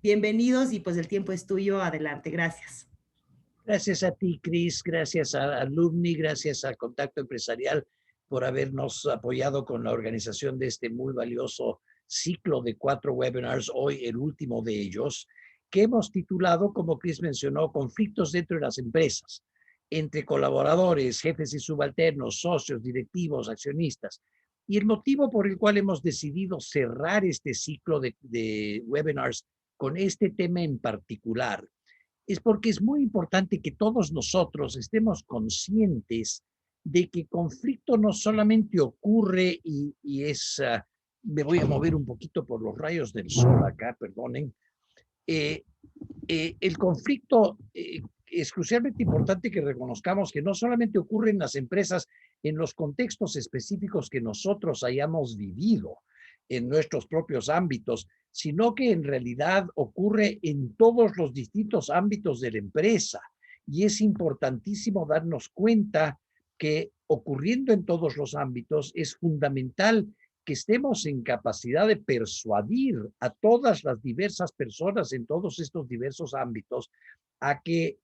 Bienvenidos y pues el tiempo es tuyo. Adelante, gracias. Gracias a ti, Chris, gracias a Alumni, gracias a Contacto Empresarial por habernos apoyado con la organización de este muy valioso ciclo de 4 webinars, hoy el último de ellos, que hemos titulado, como Chris mencionó, Conflictos dentro de las empresas, entre colaboradores, jefes y subalternos, socios, directivos, accionistas. Y el motivo por el cual hemos decidido cerrar este ciclo de webinars con este tema en particular es porque es muy importante que todos nosotros estemos conscientes de que conflicto no solamente ocurre y es, me voy a mover un poquito por los rayos del sol acá, perdonen, eh, el conflicto es crucialmente importante que reconozcamos que no solamente ocurre en las empresas en los contextos específicos que nosotros hayamos vivido en nuestros propios ámbitos, sino que en realidad ocurre en todos los distintos ámbitos de la empresa. Y es importantísimo darnos cuenta que ocurriendo en todos los ámbitos es fundamental que estemos en capacidad de persuadir a todas las diversas personas en todos estos diversos ámbitos a que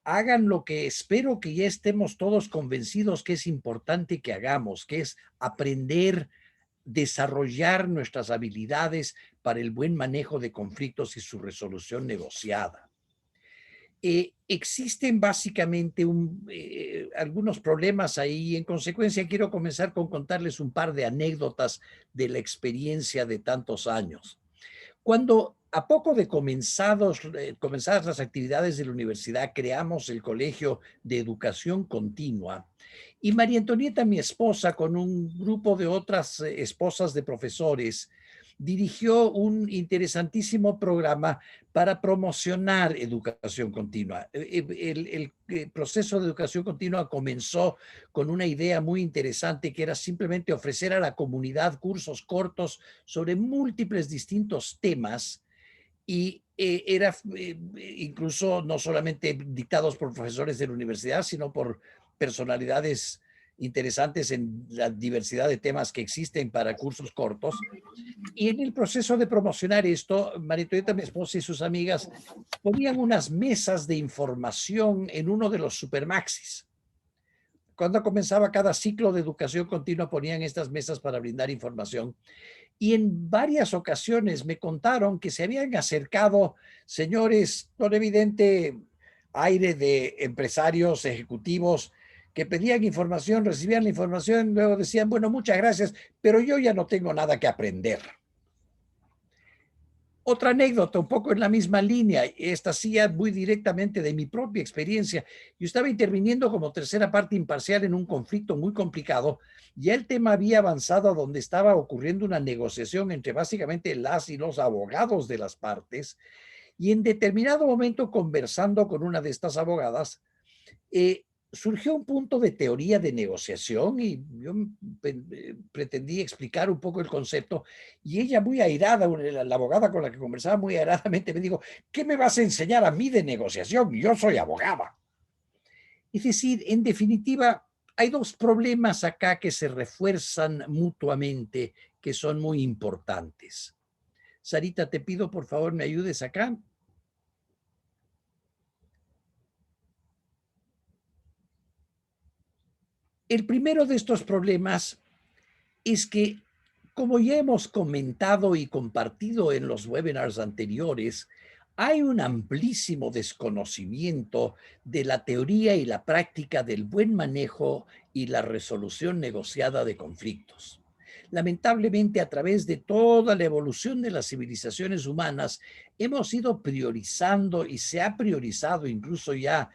hagan lo que espero que ya estemos todos convencidos que es importante que hagamos, que es aprender, desarrollar nuestras habilidades para el buen manejo de conflictos y su resolución negociada. Existen básicamente algunos problemas ahí y en consecuencia quiero comenzar con contarles un par de anécdotas de la experiencia de tantos años. Cuando a poco de comenzadas las actividades de la universidad, creamos el Colegio de Educación Continua y María Antonieta, mi esposa, con un grupo de otras esposas de profesores, dirigió un interesantísimo programa para promocionar educación continua. El proceso de educación continua comenzó con una idea muy interesante que era simplemente ofrecer a la comunidad cursos cortos sobre múltiples distintos temas y era incluso no solamente dictados por profesores de la universidad, sino por personalidades interesantes en la diversidad de temas que existen para cursos cortos. Y en el proceso de promocionar esto, Marietoeta, mi esposa y sus amigas ponían unas mesas de información en uno de los supermaxis. Cuando comenzaba cada ciclo de educación continua ponían estas mesas para brindar información. Y en varias ocasiones me contaron que se habían acercado señores con evidente aire de empresarios ejecutivos que pedían información, recibían la información, luego decían, bueno, muchas gracias, pero yo ya no tengo nada que aprender. Otra anécdota, un poco en la misma línea, esta sí ya muy directamente de mi propia experiencia. Yo estaba interviniendo como tercera parte imparcial en un conflicto muy complicado. Ya el tema había avanzado a donde estaba ocurriendo una negociación entre básicamente las y los abogados de las partes. Y en determinado momento, conversando con una de estas abogadas, surgió un punto de teoría de negociación y yo pretendí explicar un poco el concepto y ella muy airada, la abogada con la que conversaba muy airadamente me dijo, ¿qué me vas a enseñar a mí de negociación? Yo soy abogada. Es decir, en definitiva, hay dos problemas acá que se refuerzan mutuamente, que son muy importantes. Sarita, te pido por favor me ayudes acá. El primero de estos problemas es que, como ya hemos comentado y compartido en los webinars anteriores, hay un amplísimo desconocimiento de la teoría y la práctica del buen manejo y la resolución negociada de conflictos. Lamentablemente, a través de toda la evolución de las civilizaciones humanas, hemos ido priorizando y se ha priorizado incluso ya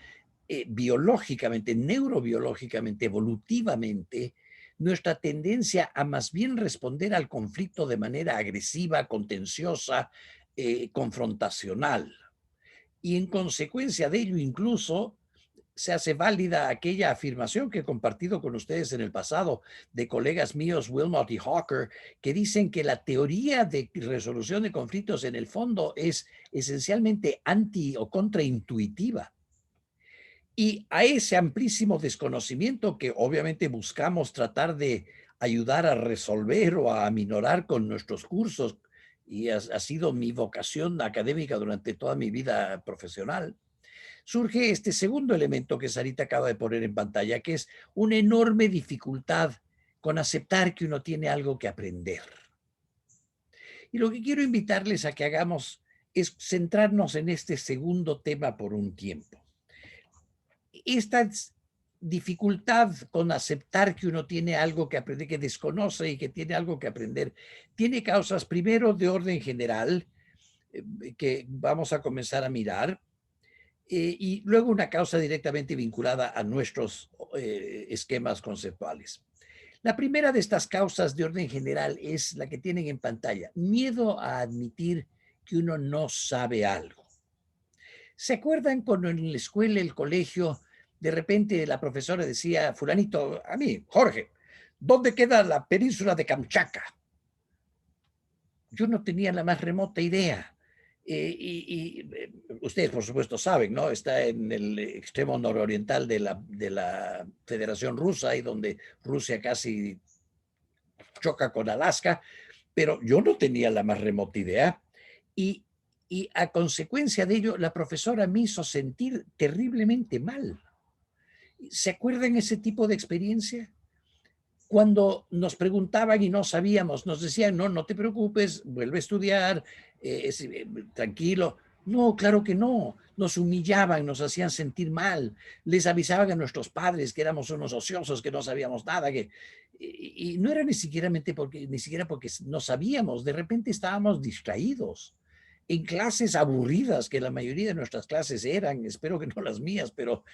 biológicamente, neurobiológicamente, evolutivamente, nuestra tendencia a más bien responder al conflicto de manera agresiva, contenciosa, confrontacional. Y en consecuencia de ello, incluso se hace válida aquella afirmación que he compartido con ustedes en el pasado de colegas míos, Wilmot y Hawker, que dicen que la teoría de resolución de conflictos en el fondo es esencialmente anti o contraintuitiva. Y a ese amplísimo desconocimiento que obviamente buscamos tratar de ayudar a resolver o a aminorar con nuestros cursos y ha sido mi vocación académica durante toda mi vida profesional, surge este segundo elemento que Sarita acaba de poner en pantalla, que es una enorme dificultad con aceptar que uno tiene algo que aprender. Y lo que quiero invitarles a que hagamos es centrarnos en este segundo tema por un tiempo. Esta dificultad con aceptar que uno tiene algo que aprender, que desconoce y que tiene algo que aprender, tiene causas primero de orden general, que vamos a comenzar a mirar, y luego una causa directamente vinculada a nuestros esquemas conceptuales. La primera de estas causas de orden general es la que tienen en pantalla: miedo a admitir que uno no sabe algo. ¿Se acuerdan cuando en la escuela, el colegio, de repente la profesora decía, fulanito, a mí, Jorge, ¿dónde queda la península de Kamchatka? Yo no tenía la más remota idea. Ustedes, por supuesto, saben, ¿no? Está en el extremo nororiental de la Federación Rusa, y donde Rusia casi choca con Alaska, pero yo no tenía la más remota idea. Y, y a consecuencia de ello, la profesora me hizo sentir terriblemente mal. ¿Se acuerdan ese tipo de experiencia? Cuando nos preguntaban y no sabíamos, nos decían, no, no te preocupes, vuelve a estudiar, tranquilo. No, claro que no. Nos humillaban, nos hacían sentir mal. Les avisaban a nuestros padres que éramos unos ociosos, que no sabíamos nada, y no era ni siquiera porque no sabíamos, de repente estábamos distraídos en clases aburridas, que la mayoría de nuestras clases eran, espero que no las mías, pero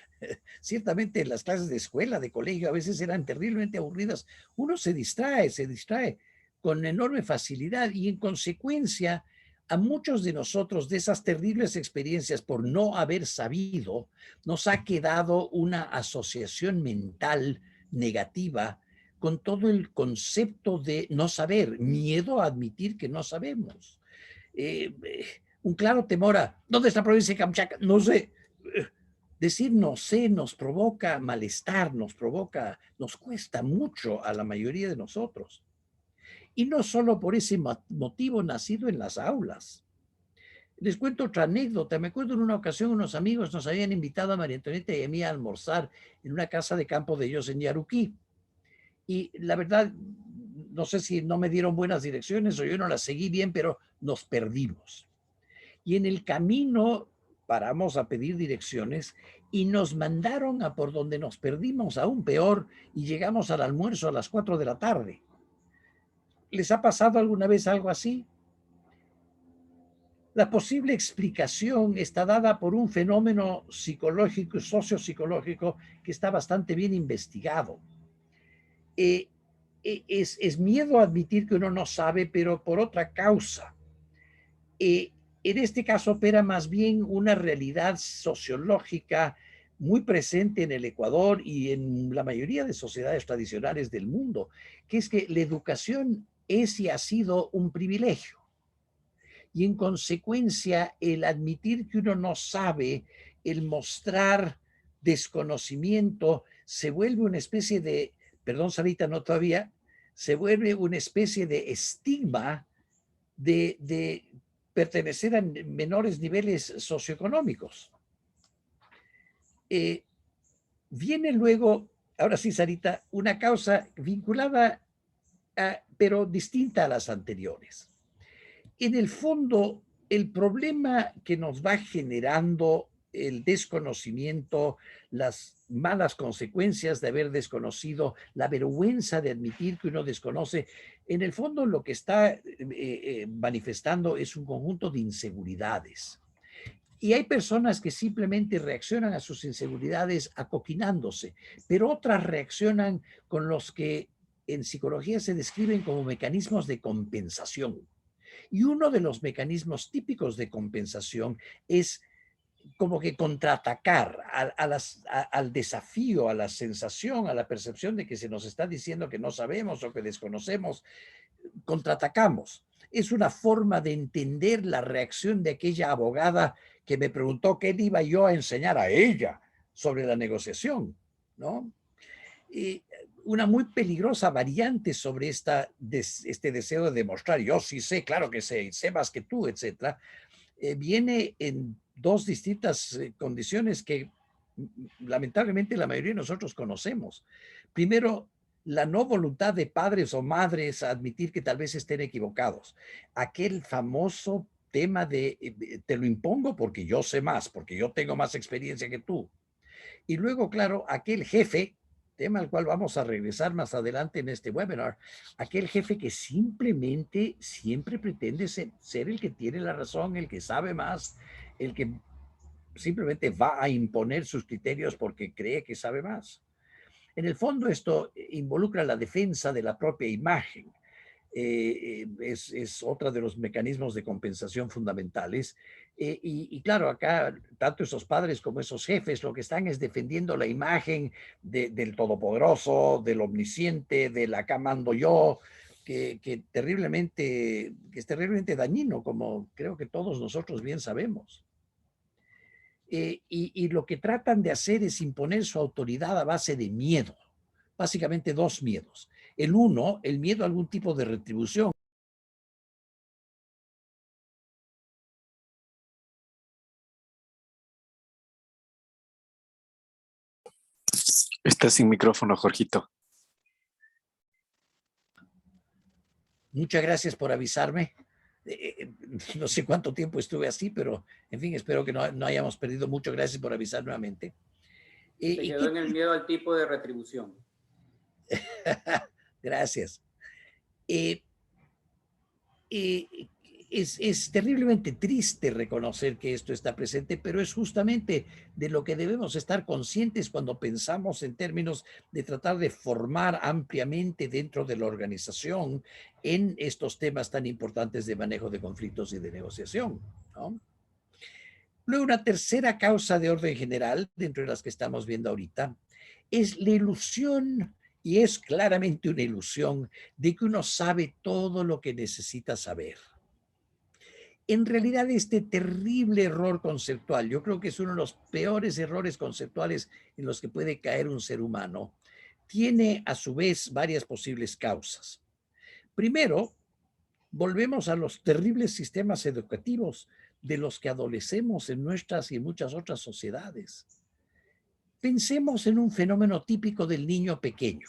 ciertamente las clases de escuela, de colegio, a veces eran terriblemente aburridas. Uno se distrae con enorme facilidad, y en consecuencia a muchos de nosotros, de esas terribles experiencias por no haber sabido, nos ha quedado una asociación mental negativa con todo el concepto de no saber, miedo a admitir que no sabemos. Un claro temor a, ¿dónde está la provincia de Kamchatka? No sé. Decir no sé nos provoca malestar, nos cuesta mucho a la mayoría de nosotros. Y no solo por ese motivo nacido en las aulas. Les cuento otra anécdota. Me acuerdo en una ocasión unos amigos nos habían invitado a María Antonieta y a mí a almorzar en una casa de campo de ellos en Yaruquí. Y la verdad, no sé si no me dieron buenas direcciones o yo no las seguí bien, pero nos perdimos. Y en el camino paramos a pedir direcciones y nos mandaron a por donde nos perdimos, aún peor, y llegamos al almuerzo a las 4 de la tarde. ¿Les ha pasado alguna vez algo así? La posible explicación está dada por un fenómeno psicológico y sociopsicológico que está bastante bien investigado. Es miedo a admitir que uno no sabe, pero por otra causa. En este caso opera más bien una realidad sociológica muy presente en el Ecuador y en la mayoría de sociedades tradicionales del mundo, que es que la educación es y ha sido un privilegio. Y en consecuencia, el admitir que uno no sabe, el mostrar desconocimiento, se vuelve una especie de, perdón, Sarita, no todavía, se vuelve una especie de estigma de pertenecer a menores niveles socioeconómicos. Viene luego, ahora sí, Sarita, una causa vinculada, pero distinta a las anteriores. En el fondo, el problema que nos va generando el desconocimiento, las malas consecuencias de haber desconocido, la vergüenza de admitir que uno desconoce, en el fondo lo que está manifestando es un conjunto de inseguridades. Y hay personas que simplemente reaccionan a sus inseguridades acoquinándose, pero otras reaccionan con los que en psicología se describen como mecanismos de compensación. Y uno de los mecanismos típicos de compensación es como que contraatacar al desafío, a la sensación, a la percepción de que se nos está diciendo que no sabemos o que desconocemos, contraatacamos. Es una forma de entender la reacción de aquella abogada que me preguntó qué le iba yo a enseñar a ella sobre la negociación, ¿no? Y una muy peligrosa variante sobre este deseo de demostrar, yo sí sé, claro que sé, sé más que tú, etcétera, viene en dos distintas condiciones que lamentablemente la mayoría de nosotros conocemos. Primero, la no voluntad de padres o madres a admitir que tal vez estén equivocados. Aquel famoso tema de te lo impongo porque yo sé más, porque yo tengo más experiencia que tú. Y luego, claro, aquel jefe, tema al cual vamos a regresar más adelante en este webinar, aquel jefe que simplemente siempre pretende ser el que tiene la razón, el que sabe más, el que simplemente va a imponer sus criterios porque cree que sabe más. En el fondo esto involucra la defensa de la propia imagen. Es otro de los mecanismos de compensación fundamentales. Y claro, acá tanto esos padres como esos jefes lo que están es defendiendo la imagen del todopoderoso, del omnisciente, del acá mando yo, que es terriblemente dañino, como creo que todos nosotros bien sabemos. Y lo que tratan de hacer es imponer su autoridad a base de miedo, básicamente dos miedos. El uno, el miedo a algún tipo de retribución. Está sin micrófono, Jorgito. Muchas gracias por avisarme. No sé cuánto tiempo estuve así, pero en fin, espero que no hayamos perdido mucho. Gracias por avisar nuevamente. Se quedó en el miedo al tipo de retribución. Gracias. Es terriblemente triste reconocer que esto está presente, pero es justamente de lo que debemos estar conscientes cuando pensamos en términos de tratar de formar ampliamente dentro de la organización en estos temas tan importantes de manejo de conflictos y de negociación, ¿no? Luego, una tercera causa de orden general, dentro de las que estamos viendo ahorita, es la ilusión, y es claramente una ilusión, de que uno sabe todo lo que necesita saber. En realidad, este terrible error conceptual, yo creo que es uno de los peores errores conceptuales en los que puede caer un ser humano, tiene a su vez varias posibles causas. Primero, volvemos a los terribles sistemas educativos de los que adolecemos en nuestras y en muchas otras sociedades. Pensemos en un fenómeno típico del niño pequeño.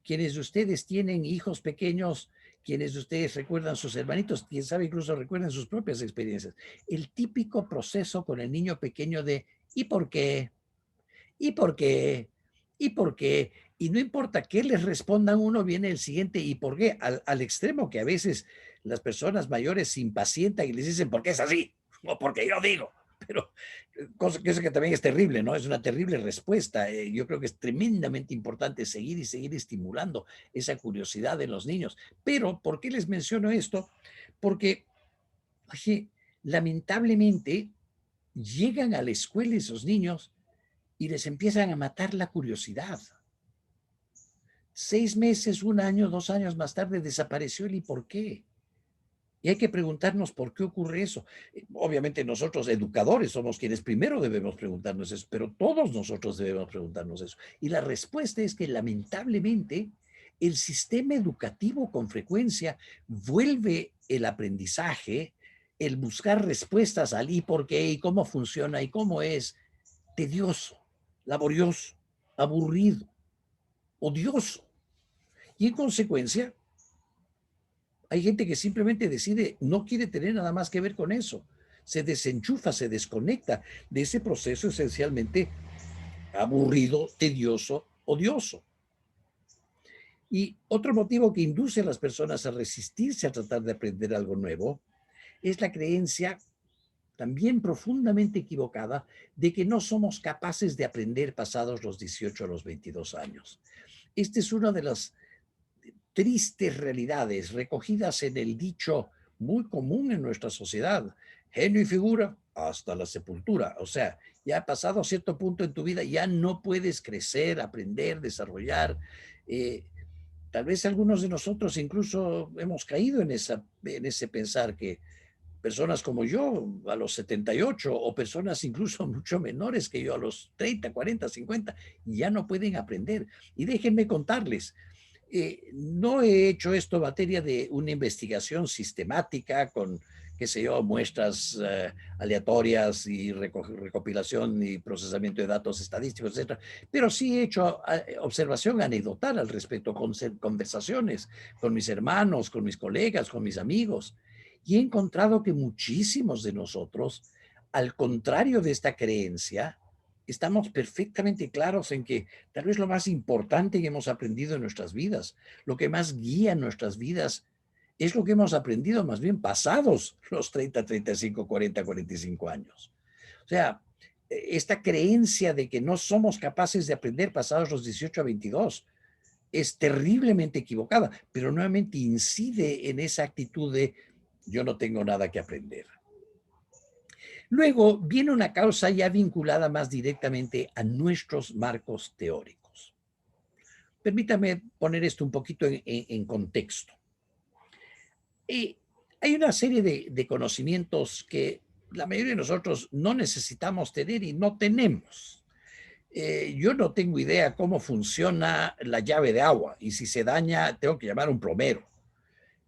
Quienes de ustedes tienen hijos pequeños, quienes de ustedes recuerdan sus hermanitos, quién sabe, incluso recuerdan sus propias experiencias. El típico proceso con el niño pequeño de ¿y por qué? ¿Y por qué? ¿Y por qué? Y no importa qué les respondan, uno viene el siguiente ¿y por qué? Al extremo que a veces las personas mayores se impacientan y les dicen ¿por qué es así? O porque yo digo. Pero cosa que también es terrible, ¿no? Es una terrible respuesta. Yo creo que es tremendamente importante seguir y seguir estimulando esa curiosidad en los niños. Pero, ¿por qué les menciono esto? Porque, oye, lamentablemente llegan a la escuela esos niños y les empiezan a matar la curiosidad. 6 meses, 1 año, 2 años más tarde desapareció el ¿y por qué? Y hay que preguntarnos por qué ocurre eso. Obviamente nosotros, educadores, somos quienes primero debemos preguntarnos eso, pero todos nosotros debemos preguntarnos eso. Y la respuesta es que lamentablemente el sistema educativo con frecuencia vuelve el aprendizaje, el buscar respuestas al y por qué y cómo funciona y cómo es, tedioso, laborioso, aburrido, odioso. Y en consecuencia, hay gente que simplemente decide, no quiere tener nada más que ver con eso. Se desenchufa, se desconecta de ese proceso esencialmente aburrido, tedioso, odioso. Y otro motivo que induce a las personas a resistirse a tratar de aprender algo nuevo es la creencia también profundamente equivocada de que no somos capaces de aprender pasados los 18 a los 22 años. Esta es una de las tristes realidades recogidas en el dicho muy común en nuestra sociedad: genio y figura hasta la sepultura. O sea, ya ha pasado a cierto punto en tu vida, ya no puedes crecer, aprender, desarrollar. Tal vez algunos de nosotros incluso hemos caído en ese pensar que personas como yo a los 78 o personas incluso mucho menores que yo a los 30, 40, 50, ya no pueden aprender. Y déjenme contarles, no he hecho esto en materia de una investigación sistemática con, qué sé yo, muestras aleatorias y recopilación y procesamiento de datos estadísticos, etcétera. Pero sí he hecho observación anecdotal al respecto, con conversaciones con mis hermanos, con mis colegas, con mis amigos. Y he encontrado que muchísimos de nosotros, al contrario de esta creencia, estamos perfectamente claros en que tal vez lo más importante que hemos aprendido en nuestras vidas, lo que más guía nuestras vidas, es lo que hemos aprendido más bien pasados los 30, 35, 40, 45 años. O sea, esta creencia de que no somos capaces de aprender pasados los 18 a 22 es terriblemente equivocada, pero nuevamente incide en esa actitud de yo no tengo nada que aprender. Luego viene una causa ya vinculada más directamente a nuestros marcos teóricos. Permítame poner esto un poquito en contexto. Hay una serie de conocimientos que la mayoría de nosotros no necesitamos tener y no tenemos. Yo no tengo idea cómo funciona la llave de agua y si se daña tengo que llamar a un plomero.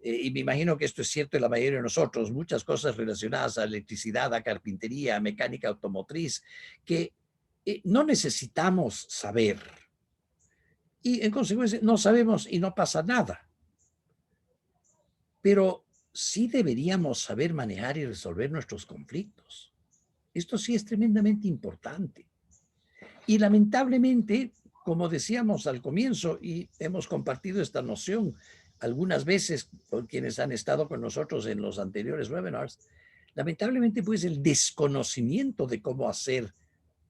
Y me imagino que esto es cierto de la mayoría de nosotros, muchas cosas relacionadas a electricidad, a carpintería, a mecánica automotriz, que no necesitamos saber. Y en consecuencia no sabemos y no pasa nada. Pero sí deberíamos saber manejar y resolver nuestros conflictos. Esto sí es tremendamente importante. Y lamentablemente, como decíamos al comienzo, y hemos compartido esta noción algunas veces con quienes han estado con nosotros en los anteriores webinars, lamentablemente pues el desconocimiento de cómo hacer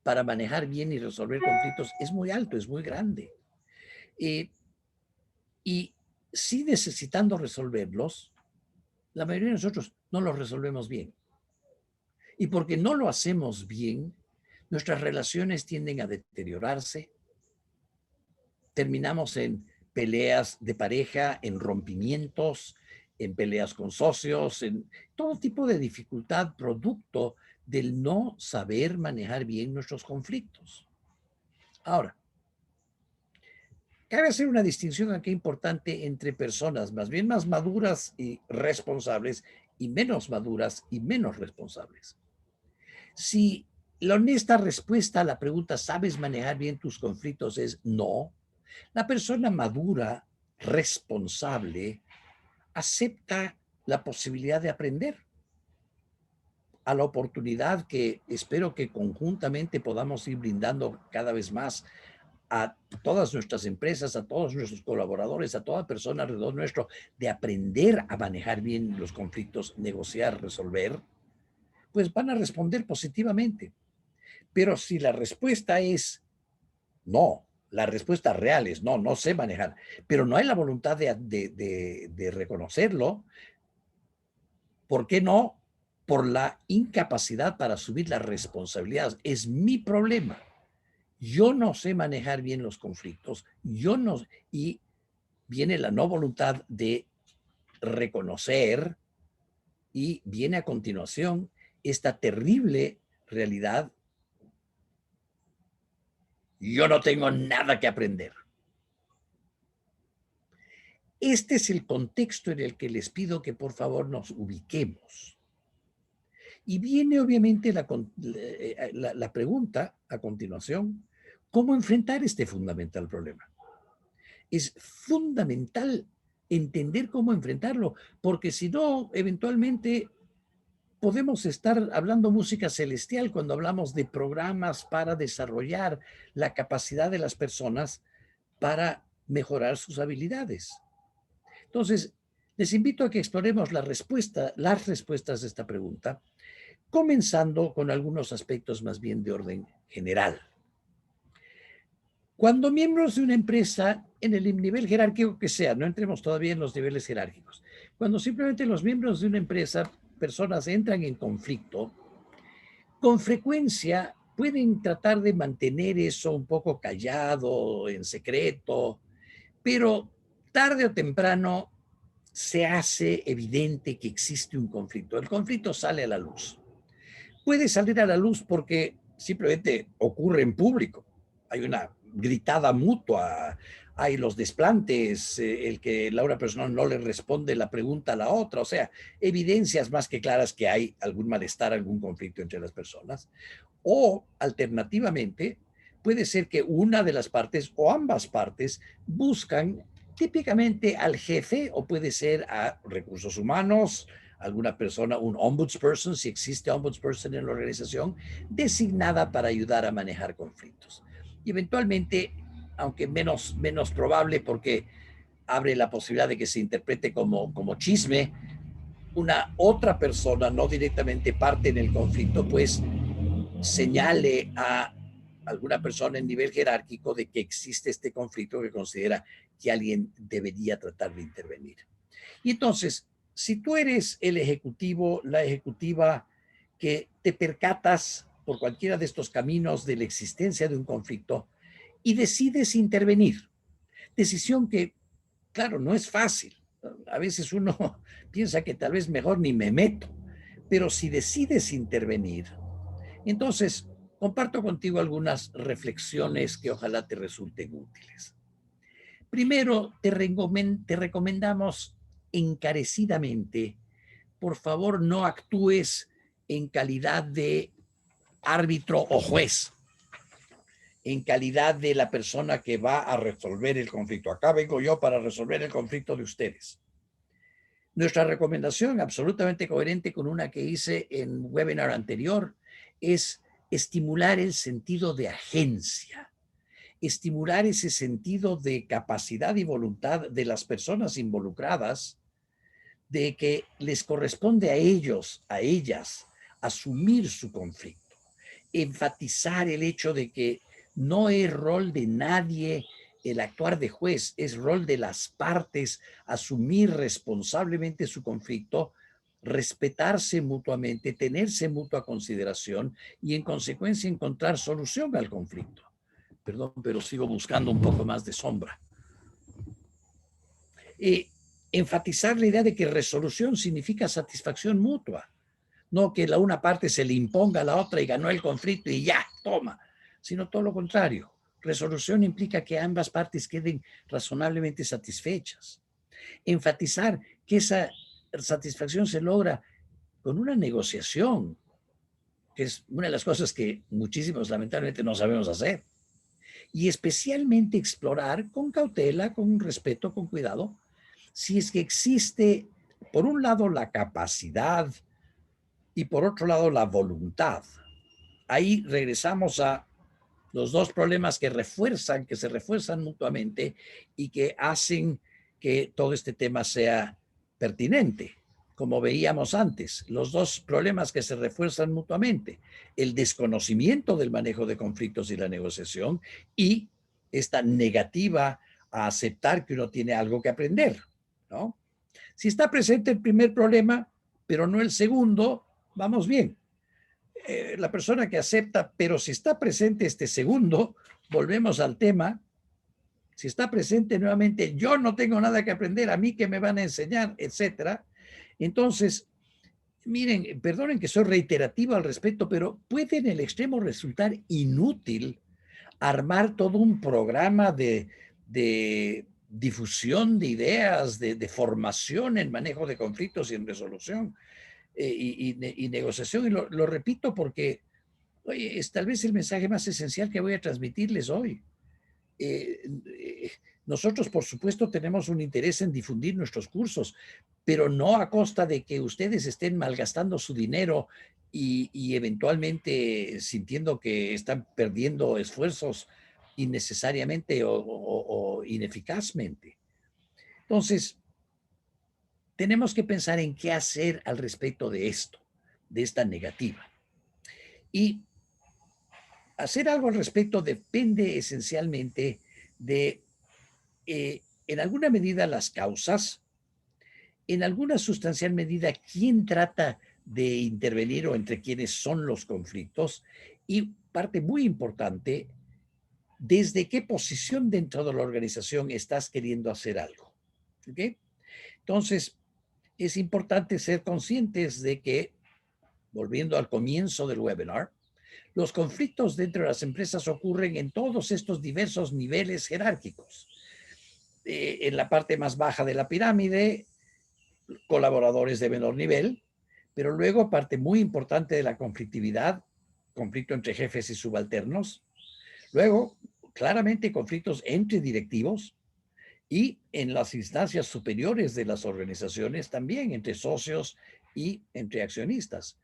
para manejar bien y resolver conflictos es muy alto, es muy grande. Y sí necesitando resolverlos, la mayoría de nosotros no los resolvemos bien. Y porque no lo hacemos bien, nuestras relaciones tienden a deteriorarse, terminamos en peleas de pareja, en rompimientos, en peleas con socios, en todo tipo de dificultad producto del no saber manejar bien nuestros conflictos. Ahora, cabe hacer una distinción aquí importante entre personas más bien más maduras y responsables y menos maduras y menos responsables. Si la honesta respuesta a la pregunta ¿sabes manejar bien tus conflictos? Es no. La persona madura, responsable, acepta la posibilidad de aprender a la oportunidad que espero que conjuntamente podamos ir brindando cada vez más a todas nuestras empresas, a todos nuestros colaboradores, a toda persona alrededor nuestro, de aprender a manejar bien los conflictos, negociar, resolver, pues van a responder positivamente. Pero si la respuesta es no, la respuesta real es no, no sé manejar, pero no hay la voluntad de reconocerlo. ¿Por qué no? Por la incapacidad para asumir las responsabilidades. Es mi problema. Yo no sé manejar bien los conflictos. Yo no, y viene la no voluntad de reconocer y viene a continuación esta terrible realidad. Yo no tengo nada que aprender. Este es el contexto en el que les pido que por favor nos ubiquemos. Y viene obviamente la pregunta a continuación, ¿cómo enfrentar este fundamental problema? Es fundamental entender cómo enfrentarlo, porque si no, eventualmente podemos estar hablando música celestial cuando hablamos de programas para desarrollar la capacidad de las personas para mejorar sus habilidades. Entonces, les invito a que exploremos las respuestas de esta pregunta, comenzando con algunos aspectos más bien de orden general. Cuando miembros de una empresa, en el nivel jerárquico que sea, no entremos todavía en los niveles jerárquicos, cuando simplemente los miembros de una empresa, personas entran en conflicto, con frecuencia pueden tratar de mantener eso un poco callado, en secreto, pero tarde o temprano se hace evidente que existe un conflicto. El conflicto sale a la luz. Puede salir a la luz porque simplemente ocurre en público. Hay una gritada mutua, hay los desplantes, el que la una persona no le responde la pregunta a la otra, o sea, evidencias más que claras que hay algún malestar, algún conflicto entre las personas. O alternativamente, puede ser que una de las partes o ambas partes buscan típicamente al jefe, o puede ser a recursos humanos, alguna persona, un ombudsperson, si existe ombudsperson en la organización, designada para ayudar a manejar conflictos. Y eventualmente, aunque menos probable porque abre la posibilidad de que se interprete como chisme, una otra persona, no directamente parte en el conflicto, pues señale a alguna persona en nivel jerárquico de que existe este conflicto, que considera que alguien debería tratar de intervenir. Y entonces, si tú eres el ejecutivo, la ejecutiva, que te percatas por cualquiera de estos caminos de la existencia de un conflicto y decides intervenir, decisión que, claro, no es fácil. A veces uno piensa que tal vez mejor ni me meto, pero si decides intervenir, entonces comparto contigo algunas reflexiones que ojalá te resulten útiles. Primero, te recomendamos encarecidamente, por favor, no actúes en calidad de árbitro o juez, en calidad de la persona que va a resolver el conflicto. Acá vengo yo para resolver el conflicto de ustedes. Nuestra recomendación, absolutamente coherente con una que hice en un webinar anterior, es estimular el sentido de agencia, estimular ese sentido de capacidad y voluntad de las personas involucradas, de que les corresponde a ellos, a ellas, asumir su conflicto, enfatizar el hecho de que no es rol de nadie el actuar de juez, es rol de las partes asumir responsablemente su conflicto, respetarse mutuamente, tenerse mutua consideración y en consecuencia encontrar solución al conflicto. Perdón, pero sigo buscando un poco más de sombra. Enfatizar la idea de que resolución significa satisfacción mutua, no que la una parte se le imponga a la otra y ganó el conflicto y ya, toma, sino todo lo contrario. Resolución implica que ambas partes queden razonablemente satisfechas. Enfatizar que esa satisfacción se logra con una negociación, que es una de las cosas que muchísimos lamentablemente no sabemos hacer. Y especialmente explorar con cautela, con respeto, con cuidado, si es que existe, por un lado, la capacidad y por otro lado, la voluntad. Ahí regresamos a los dos problemas que se refuerzan mutuamente y que hacen que todo este tema sea pertinente. Como veíamos antes, los dos problemas que se refuerzan mutuamente, el desconocimiento del manejo de conflictos y la negociación y esta negativa a aceptar que uno tiene algo que aprender, ¿no? Si está presente el primer problema, pero no el segundo, vamos bien. La persona que acepta, pero si está presente este segundo, volvemos al tema, si está presente nuevamente, yo no tengo nada que aprender, a mí que me van a enseñar, etcétera. Entonces, miren, perdonen que soy reiterativo al respecto, pero puede en el extremo resultar inútil armar todo un programa de difusión de ideas, de formación en manejo de conflictos y en resolución y negociación. Y lo repito porque, oye, es tal vez el mensaje más esencial que voy a transmitirles hoy. Nosotros, por supuesto, tenemos un interés en difundir nuestros cursos, pero no a costa de que ustedes estén malgastando su dinero y eventualmente sintiendo que están perdiendo esfuerzos innecesariamente o ineficazmente. Entonces, tenemos que pensar en qué hacer al respecto de esto, de esta negativa. Y hacer algo al respecto depende esencialmente de, en alguna medida, las causas, en alguna sustancial medida, quién trata de intervenir o entre quiénes son los conflictos y, parte muy importante, desde qué posición dentro de la organización estás queriendo hacer algo. ¿Okay? Entonces, es importante ser conscientes de que, volviendo al comienzo del webinar, los conflictos dentro de las empresas ocurren en todos estos diversos niveles jerárquicos. En la parte más baja de la pirámide, colaboradores de menor nivel, pero luego parte muy importante de la conflictividad, conflicto entre jefes y subalternos. Luego, claramente conflictos entre directivos y en las instancias superiores de las organizaciones también, entre socios y entre accionistas.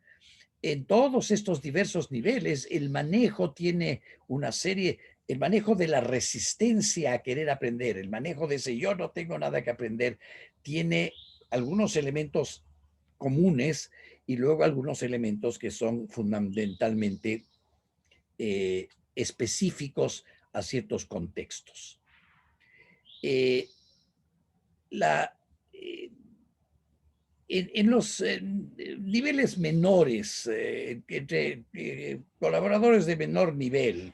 En todos estos diversos niveles, el manejo tiene una serie, el manejo de la resistencia a querer aprender, el manejo de ese yo no tengo nada que aprender, tiene algunos elementos comunes y luego algunos elementos que son fundamentalmente específicos a ciertos contextos. En los niveles menores, entre colaboradores de menor nivel,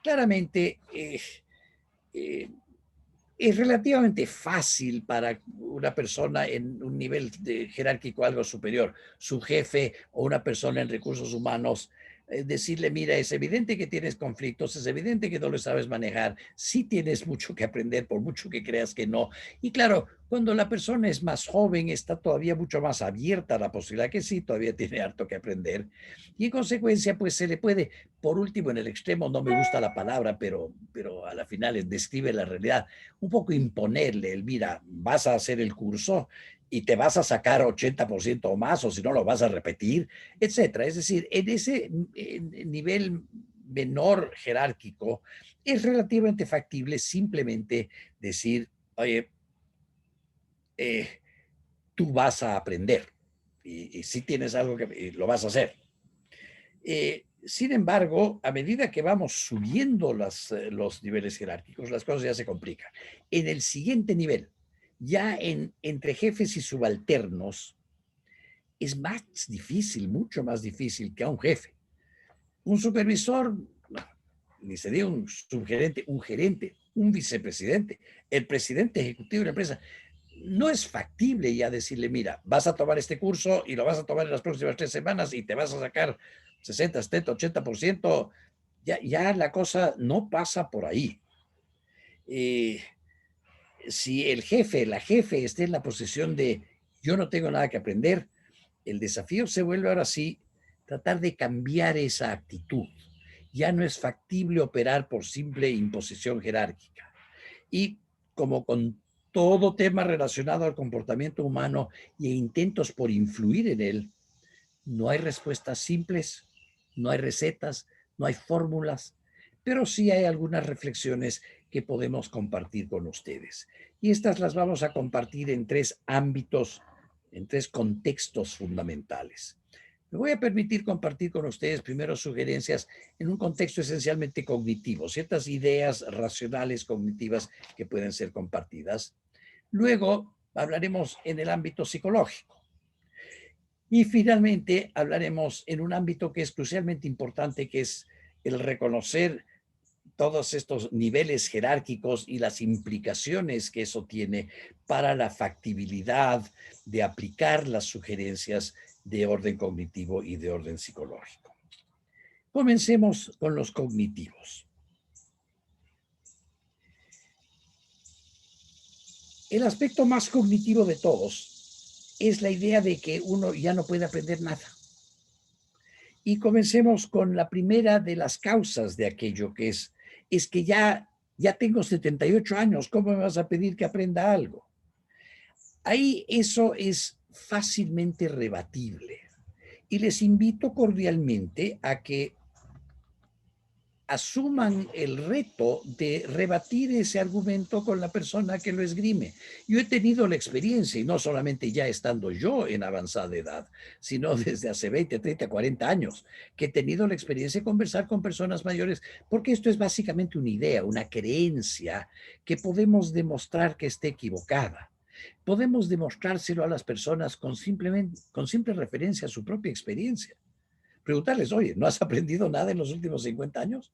claramente es relativamente fácil para una persona en un nivel jerárquico algo superior, su jefe o una persona en recursos humanos, decirle, mira, es evidente que tienes conflictos, es evidente que no lo sabes manejar, sí tienes mucho que aprender, por mucho que creas que no. Y claro, cuando la persona es más joven, está todavía mucho más abierta a la posibilidad que sí, todavía tiene harto que aprender. Y en consecuencia, pues se le puede, por último, en el extremo, no me gusta la palabra, pero a la final describe la realidad, un poco imponerle el, mira, vas a hacer el curso y te vas a sacar 80% o más, o si no lo vas a repetir, etcétera. Es decir, en ese nivel menor jerárquico es relativamente factible simplemente decir, oye, tú vas a aprender y si tienes algo que lo vas a hacer. Sin embargo, a medida que vamos subiendo los niveles jerárquicos, las cosas ya se complican. En el siguiente nivel, ya entre jefes y subalternos, es más difícil, mucho más difícil que a un jefe. Un supervisor, no, ni se diga un subgerente, un gerente, un vicepresidente, el presidente ejecutivo de la empresa. No es factible ya decirle, mira, vas a tomar este curso y lo vas a tomar en las próximas 3 semanas y te vas a sacar 60, 70, 80%. Ya la cosa no pasa por ahí. Si el jefe, la jefe esté en la posición de yo no tengo nada que aprender, el desafío se vuelve ahora sí tratar de cambiar esa actitud. Ya no es factible operar por simple imposición jerárquica. Y como con todo tema relacionado al comportamiento humano e intentos por influir en él, no hay respuestas simples, no hay recetas, no hay fórmulas, pero sí hay algunas reflexiones que podemos compartir con ustedes. Y estas las vamos a compartir en 3 ámbitos, en 3 contextos fundamentales. Me voy a permitir compartir con ustedes primero sugerencias en un contexto esencialmente cognitivo, ciertas ideas racionales cognitivas que pueden ser compartidas. Luego hablaremos en el ámbito psicológico. Y finalmente hablaremos en un ámbito que es crucialmente importante, que es el reconocer todos estos niveles jerárquicos y las implicaciones que eso tiene para la factibilidad de aplicar las sugerencias de orden cognitivo y de orden psicológico. Comencemos con los cognitivos. El aspecto más cognitivo de todos es la idea de que uno ya no puede aprender nada. Y comencemos con la primera de las causas de aquello, que es que ya tengo 78 años, ¿cómo me vas a pedir que aprenda algo? Ahí eso es fácilmente rebatible. Y les invito cordialmente a que asuman el reto de rebatir ese argumento con la persona que lo esgrime. Yo he tenido la experiencia, y no solamente ya estando yo en avanzada edad, sino desde hace 20, 30, 40 años, que he tenido la experiencia de conversar con personas mayores, porque esto es básicamente una idea, una creencia que podemos demostrar que esté equivocada. Podemos demostrárselo a las personas con simple referencia a su propia experiencia. Preguntarles, oye, ¿no has aprendido nada en los últimos 50 años?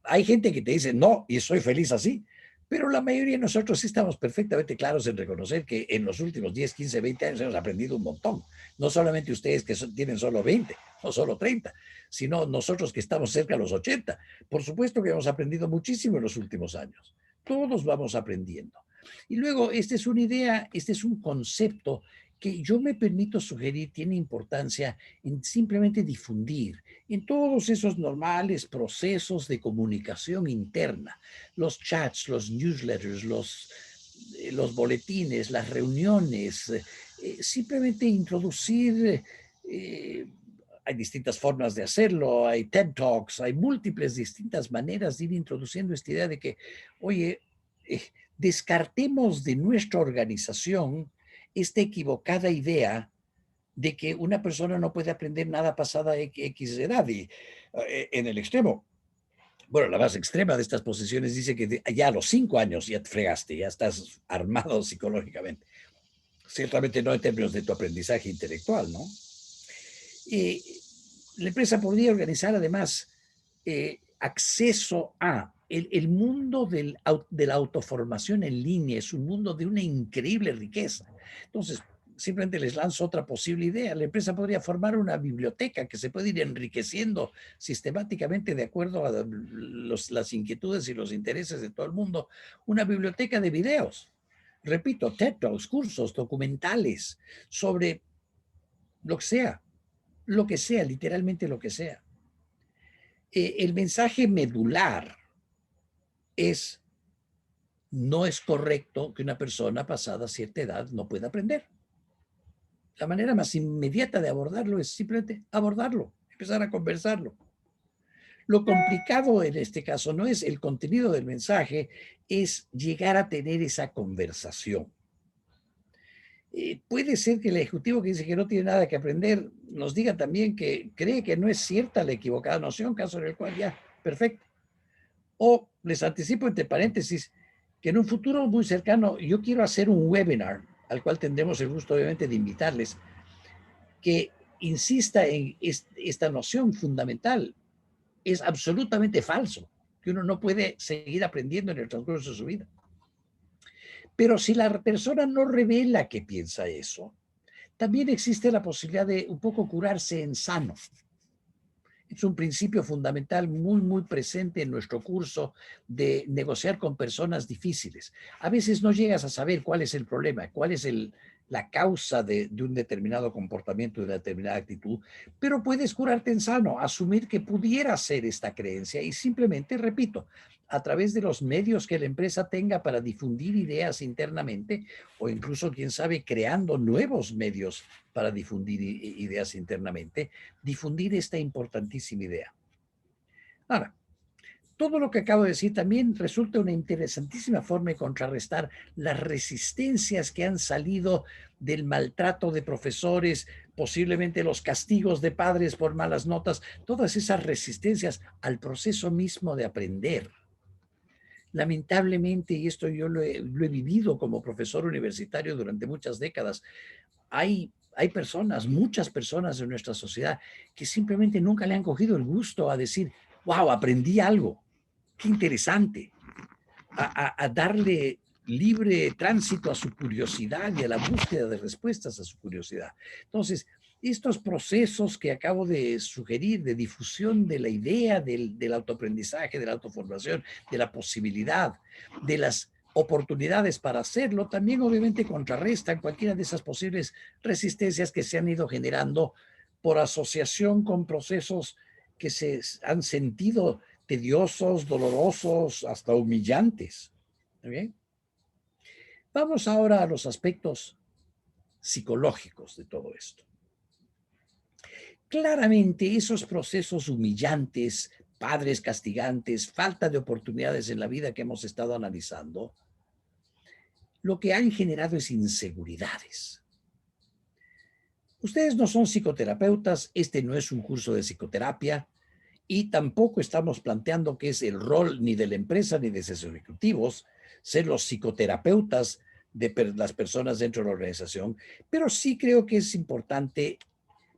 Hay gente que te dice, no, y soy feliz así. Pero la mayoría de nosotros sí estamos perfectamente claros en reconocer que en los últimos 10, 15, 20 años hemos aprendido un montón. No solamente ustedes que tienen solo 20 o solo 30, sino nosotros que estamos cerca de los 80. Por supuesto que hemos aprendido muchísimo en los últimos años. Todos vamos aprendiendo. Y luego, esta es una idea, este es un concepto que yo me permito sugerir tiene importancia en simplemente difundir en todos esos normales procesos de comunicación interna, los chats, los newsletters, los boletines, las reuniones, simplemente introducir, hay distintas formas de hacerlo, hay TED Talks, hay múltiples distintas maneras de ir introduciendo esta idea de que, oye, descartemos de nuestra organización esta equivocada idea de que una persona no puede aprender nada pasada X edad. Y en el extremo, bueno, la más extrema de estas posiciones dice que ya a los 5 años ya te fregaste, ya estás armado psicológicamente. Ciertamente no en términos de tu aprendizaje intelectual, ¿no? La empresa podría organizar además acceso a el mundo de la autoformación en línea. Es un mundo de una increíble riqueza. Entonces, simplemente les lanzo otra posible idea. La empresa podría formar una biblioteca que se puede ir enriqueciendo sistemáticamente de acuerdo a las inquietudes y los intereses de todo el mundo. Una biblioteca de videos. Repito, TED Talks, cursos, documentales sobre lo que sea, literalmente lo que sea. El mensaje medular es: no es correcto que una persona pasada cierta edad no pueda aprender. La manera más inmediata de abordarlo es simplemente abordarlo, empezar a conversarlo. Lo complicado en este caso no es el contenido del mensaje, es llegar a tener esa conversación. Puede ser que el ejecutivo que dice que no tiene nada que aprender nos diga también que cree que no es cierta la equivocada noción, caso en el cual ya, perfecto. O les anticipo entre paréntesis que en un futuro muy cercano yo quiero hacer un webinar al cual tendremos el gusto obviamente de invitarles, que insista en esta noción fundamental. Es absolutamente falso que uno no puede seguir aprendiendo en el transcurso de su vida. Pero si la persona no revela que piensa eso, también existe la posibilidad de un poco curarse en sano. Es un principio fundamental muy, muy presente en nuestro curso de negociar con personas difíciles. A veces no llegas a saber cuál es el problema, cuál es la causa de un determinado comportamiento, de una determinada actitud, pero puedes curarte en sano, asumir que pudiera ser esta creencia y simplemente, repito, a través de los medios que la empresa tenga para difundir ideas internamente o incluso, quién sabe, creando nuevos medios para difundir ideas internamente, difundir esta importantísima idea. Ahora, todo lo que acabo de decir también resulta una interesantísima forma de contrarrestar las resistencias que han salido del maltrato de profesores, posiblemente los castigos de padres por malas notas, todas esas resistencias al proceso mismo de aprender. Lamentablemente, y esto yo lo he vivido como profesor universitario durante muchas décadas, hay personas, muchas personas en nuestra sociedad que simplemente nunca le han cogido el gusto a decir, wow, aprendí algo, qué interesante, a darle libre tránsito a su curiosidad y a la búsqueda de respuestas a su curiosidad. Entonces, estos procesos que acabo de sugerir de difusión de la idea del autoaprendizaje, de la autoformación, de la posibilidad, de las oportunidades para hacerlo, también obviamente contrarrestan cualquiera de esas posibles resistencias que se han ido generando por asociación con procesos que se han sentido tediosos, dolorosos, hasta humillantes. ¿Bien? Vamos ahora a los aspectos psicológicos de todo esto. Claramente esos procesos humillantes, padres castigantes, falta de oportunidades en la vida que hemos estado analizando, lo que han generado es inseguridades. Ustedes no son psicoterapeutas, este no es un curso de psicoterapia y tampoco estamos planteando que es el rol ni de la empresa ni de sus ejecutivos ser los psicoterapeutas de las personas dentro de la organización, pero sí creo que es importante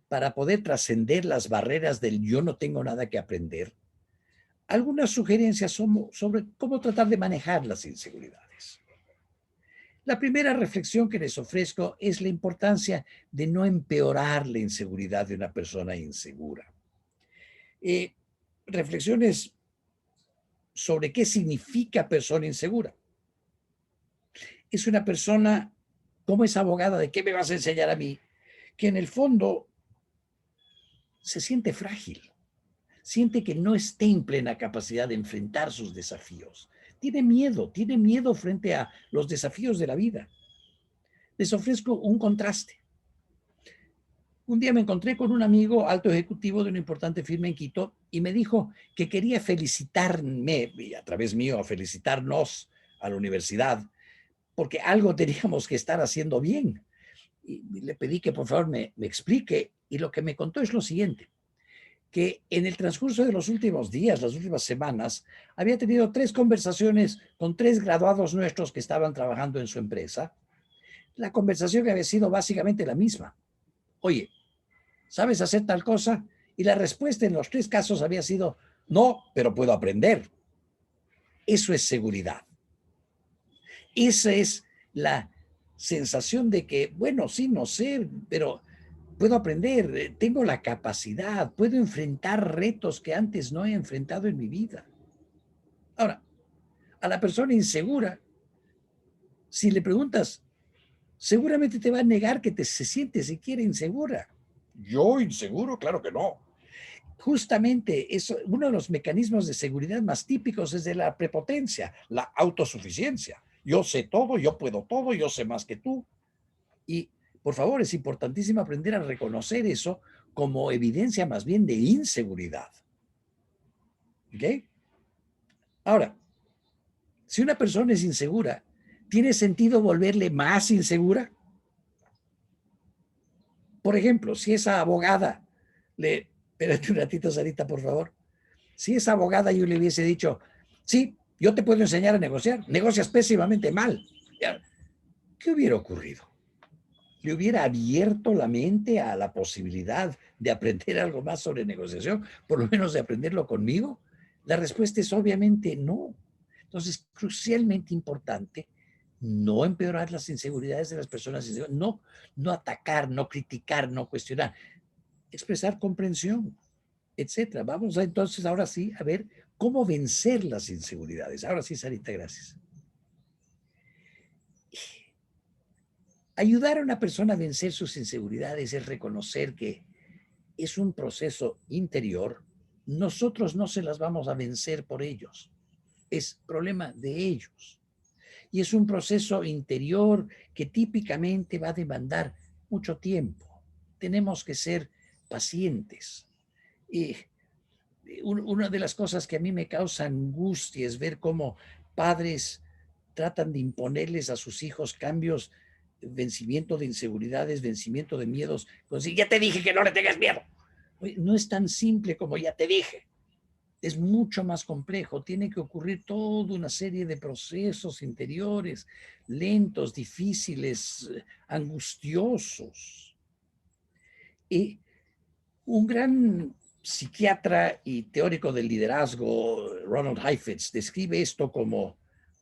para poder trascender las barreras del yo no tengo nada que aprender, algunas sugerencias sobre cómo tratar de manejar las inseguridades. La primera reflexión que les ofrezco es la importancia de no empeorar la inseguridad de una persona insegura. Reflexiones sobre qué significa persona insegura. Es una persona, como es abogada, ¿de qué me vas a enseñar a mí? Que en el fondo se siente frágil, siente que no está en plena capacidad de enfrentar sus desafíos. Tiene miedo frente a los desafíos de la vida. Les ofrezco un contraste. Un día me encontré con un amigo alto ejecutivo de una importante firma en Quito y me dijo que quería felicitarme, y a través mío a felicitarnos a la universidad, porque algo teníamos que estar haciendo bien. Y le pedí que por favor me explique, y lo que me contó es lo siguiente, que en el transcurso de los últimos días, las últimas semanas, había tenido 3 conversaciones con 3 graduados nuestros que estaban trabajando en su empresa. La conversación había sido básicamente la misma. Oye, ¿sabes hacer tal cosa? Y la respuesta en los 3 casos había sido, no, pero puedo aprender. Eso es seguridad. Esa es la sensación de que, bueno, sí, no sé, pero puedo aprender, tengo la capacidad, puedo enfrentar retos que antes no he enfrentado en mi vida. Ahora, a la persona insegura, si le preguntas, seguramente te va a negar que se siente siquiera insegura. Yo inseguro, claro que no. Justamente eso, uno de los mecanismos de seguridad más típicos es de la prepotencia, la autosuficiencia. Yo sé todo, yo puedo todo, yo sé más que tú. Y por favor, es importantísimo aprender a reconocer eso como evidencia más bien de inseguridad. ¿Ok? Ahora, si una persona es insegura, ¿tiene sentido volverle más insegura? Por ejemplo, si esa abogada espérate un ratito, Sarita, por favor. Si esa abogada yo le hubiese dicho, sí, yo te puedo enseñar a negociar, negocias pésimamente mal. ¿Qué hubiera ocurrido? ¿Le hubiera abierto la mente a la posibilidad de aprender algo más sobre negociación, por lo menos de aprenderlo conmigo? La respuesta es obviamente no. Entonces, crucialmente importante no empeorar las inseguridades de las personas, no atacar, no criticar, no cuestionar, expresar comprensión, etcétera. Vamos entonces ahora sí a ver cómo vencer las inseguridades. Ahora sí, Sarita, gracias. Ayudar a una persona a vencer sus inseguridades es reconocer que es un proceso interior. Nosotros no se las vamos a vencer por ellos. Es problema de ellos. Y es un proceso interior que típicamente va a demandar mucho tiempo. Tenemos que ser pacientes. Y una de las cosas que a mí me causa angustia es ver cómo padres tratan de imponerles a sus hijos cambios, vencimiento de inseguridades, vencimiento de miedos. Pues ya te dije que no le tengas miedo. No es tan simple como ya te dije. Es mucho más complejo. Tiene que ocurrir toda una serie de procesos interiores, lentos, difíciles, angustiosos. Y un gran psiquiatra y teórico del liderazgo, Ronald Heifetz, describe esto como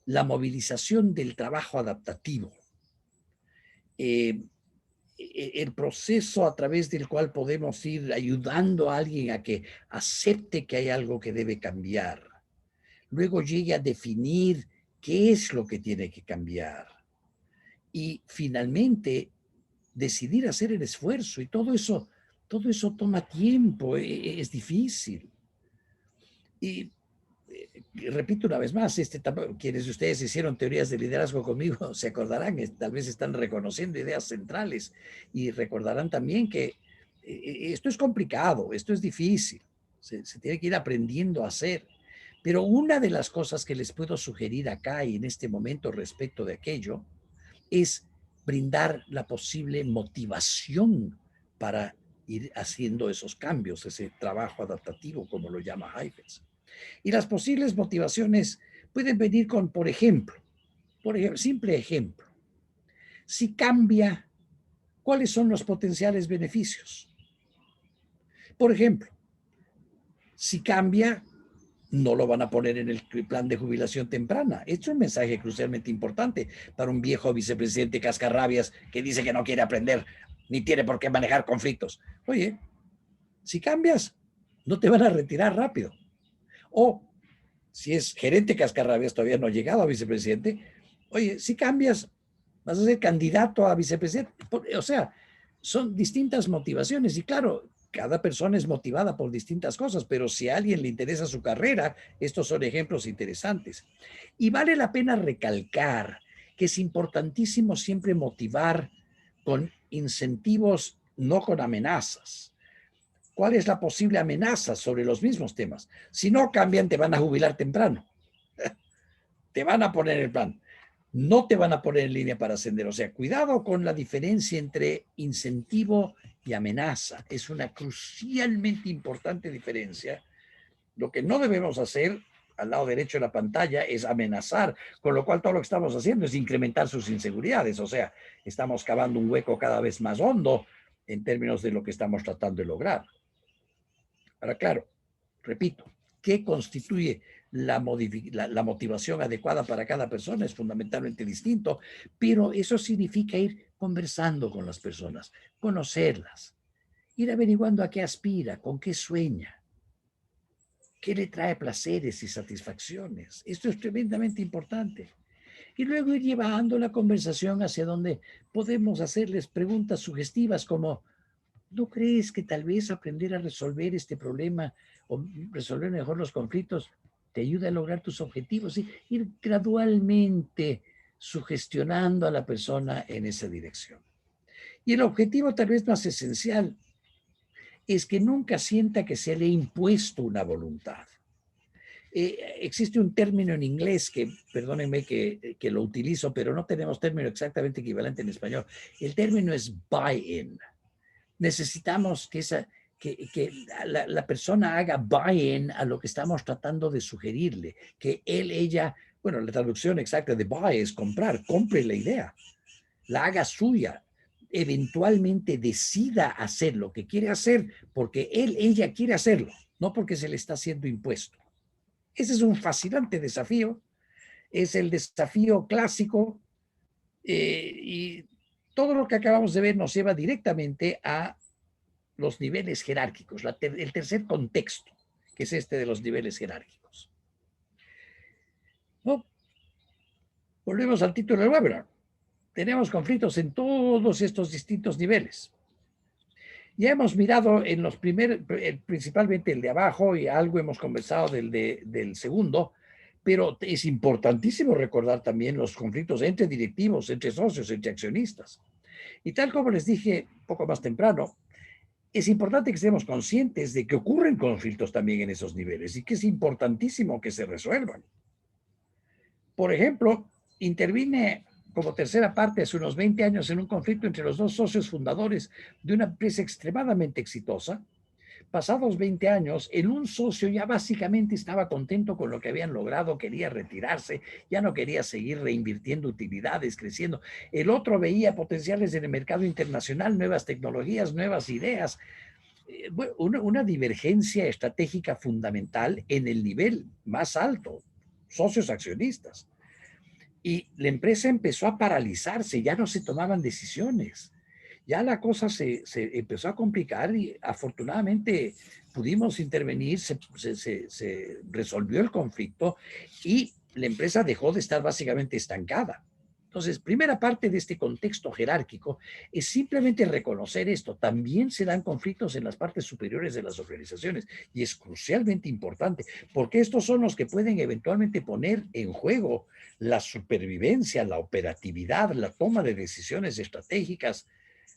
la movilización del trabajo adaptativo. El proceso a través del cual podemos ir ayudando a alguien a que acepte que hay algo que debe cambiar. Luego llegue a definir qué es lo que tiene que cambiar. Y finalmente decidir hacer el esfuerzo. Y todo eso toma tiempo, es difícil. Y repito una vez más, quienes de ustedes hicieron teorías de liderazgo conmigo se acordarán, tal vez están reconociendo ideas centrales y recordarán también que esto es complicado, esto es difícil, se tiene que ir aprendiendo a hacer. Pero una de las cosas que les puedo sugerir acá y en este momento respecto de aquello es brindar la posible motivación para ir haciendo esos cambios, ese trabajo adaptativo, como lo llama Heifetz. Y las posibles motivaciones pueden venir con, por ejemplo, simple ejemplo, si cambia, ¿cuáles son los potenciales beneficios? Por ejemplo, si cambia, no lo van a poner en el plan de jubilación temprana. Esto es un mensaje crucialmente importante para un viejo vicepresidente cascarrabias que dice que no quiere aprender ni tiene por qué manejar conflictos. Oye, si cambias, no te van a retirar rápido. O si es gerente cascarrabias, todavía no ha llegado a vicepresidente, oye, si cambias, vas a ser candidato a vicepresidente. O sea, son distintas motivaciones y claro, cada persona es motivada por distintas cosas, pero si a alguien le interesa su carrera, estos son ejemplos interesantes. Y vale la pena recalcar que es importantísimo siempre motivar con incentivos, no con amenazas. ¿Cuál es la posible amenaza sobre los mismos temas? Si no cambian, te van a jubilar temprano. Te van a poner el plan. No te van a poner en línea para ascender. O sea, cuidado con la diferencia entre incentivo y amenaza. Es una crucialmente importante diferencia. Lo que no debemos hacer al lado derecho de la pantalla es amenazar, con lo cual todo lo que estamos haciendo es incrementar sus inseguridades. O sea, estamos cavando un hueco cada vez más hondo en términos de lo que estamos tratando de lograr. Ahora, claro, repito, ¿qué constituye la motivación adecuada para cada persona? Es fundamentalmente distinto, pero eso significa ir conversando con las personas, conocerlas, ir averiguando a qué aspira, con qué sueña, qué le trae placeres y satisfacciones. Esto es tremendamente importante. Y luego ir llevando la conversación hacia donde podemos hacerles preguntas sugestivas como, ¿no crees que tal vez aprender a resolver este problema o resolver mejor los conflictos te ayuda a lograr tus objetivos? Y ir gradualmente sugestionando a la persona en esa dirección. Y el objetivo tal vez más esencial es que nunca sienta que se le ha impuesto una voluntad. Existe un término en inglés que, perdónenme que lo utilizo, pero no tenemos término exactamente equivalente en español. El término es buy-in. Necesitamos que la persona haga buy-in a lo que estamos tratando de sugerirle, que él, ella, bueno, la traducción exacta de buy es comprar, compre la idea, la haga suya, eventualmente decida hacer lo que quiere hacer porque él, ella quiere hacerlo, no porque se le está haciendo impuesto. Ese es un fascinante desafío, es el desafío clásico y todo lo que acabamos de ver nos lleva directamente a los niveles jerárquicos, el tercer contexto, que es este de los niveles jerárquicos. ¿No? Volvemos al título del webinar. Tenemos conflictos en todos estos distintos niveles. Ya hemos mirado en los primeros, principalmente el de abajo, y algo hemos conversado del segundo, pero es importantísimo recordar también los conflictos entre directivos, entre socios, entre accionistas. Y tal como les dije un poco más temprano, es importante que estemos conscientes de que ocurren conflictos también en esos niveles y que es importantísimo que se resuelvan. Por ejemplo, intervine como tercera parte hace unos 20 años en un conflicto entre los dos socios fundadores de una empresa extremadamente exitosa. Pasados 20 años, el un socio ya básicamente estaba contento con lo que habían logrado, quería retirarse, ya no quería seguir reinvirtiendo utilidades, creciendo. El otro veía potenciales en el mercado internacional, nuevas tecnologías, nuevas ideas. Una divergencia estratégica fundamental en el nivel más alto, socios accionistas. Y la empresa empezó a paralizarse, ya no se tomaban decisiones. Ya la cosa se empezó a complicar y afortunadamente pudimos intervenir, se resolvió el conflicto y la empresa dejó de estar básicamente estancada. Entonces, primera parte de este contexto jerárquico es simplemente reconocer esto. También se dan conflictos en las partes superiores de las organizaciones y es crucialmente importante porque estos son los que pueden eventualmente poner en juego la supervivencia, la operatividad, la toma de decisiones estratégicas,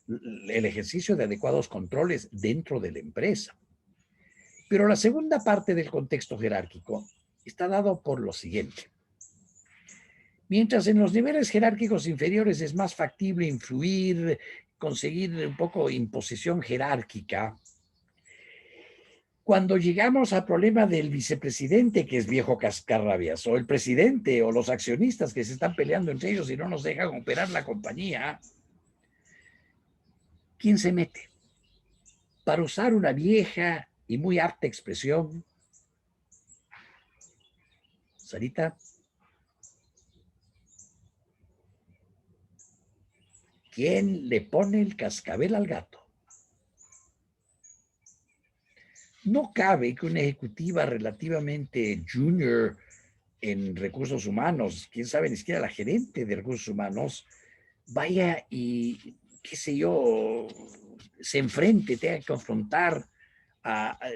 el ejercicio de adecuados controles dentro de la empresa. Pero la segunda parte del contexto jerárquico está dado por lo siguiente. Mientras en los niveles jerárquicos inferiores es más factible influir, conseguir un poco imposición jerárquica, cuando llegamos al problema del vicepresidente, que es viejo cascarrabias, o el presidente, o los accionistas que se están peleando entre ellos y no nos dejan operar la compañía, ¿quién se mete? Para usar una vieja y muy apta expresión, Sarita. ¿Quién le pone el cascabel al gato? No cabe que una ejecutiva relativamente junior en recursos humanos, quién sabe, ni siquiera la gerente de recursos humanos, vaya y, qué sé yo, se enfrente, tenga que confrontar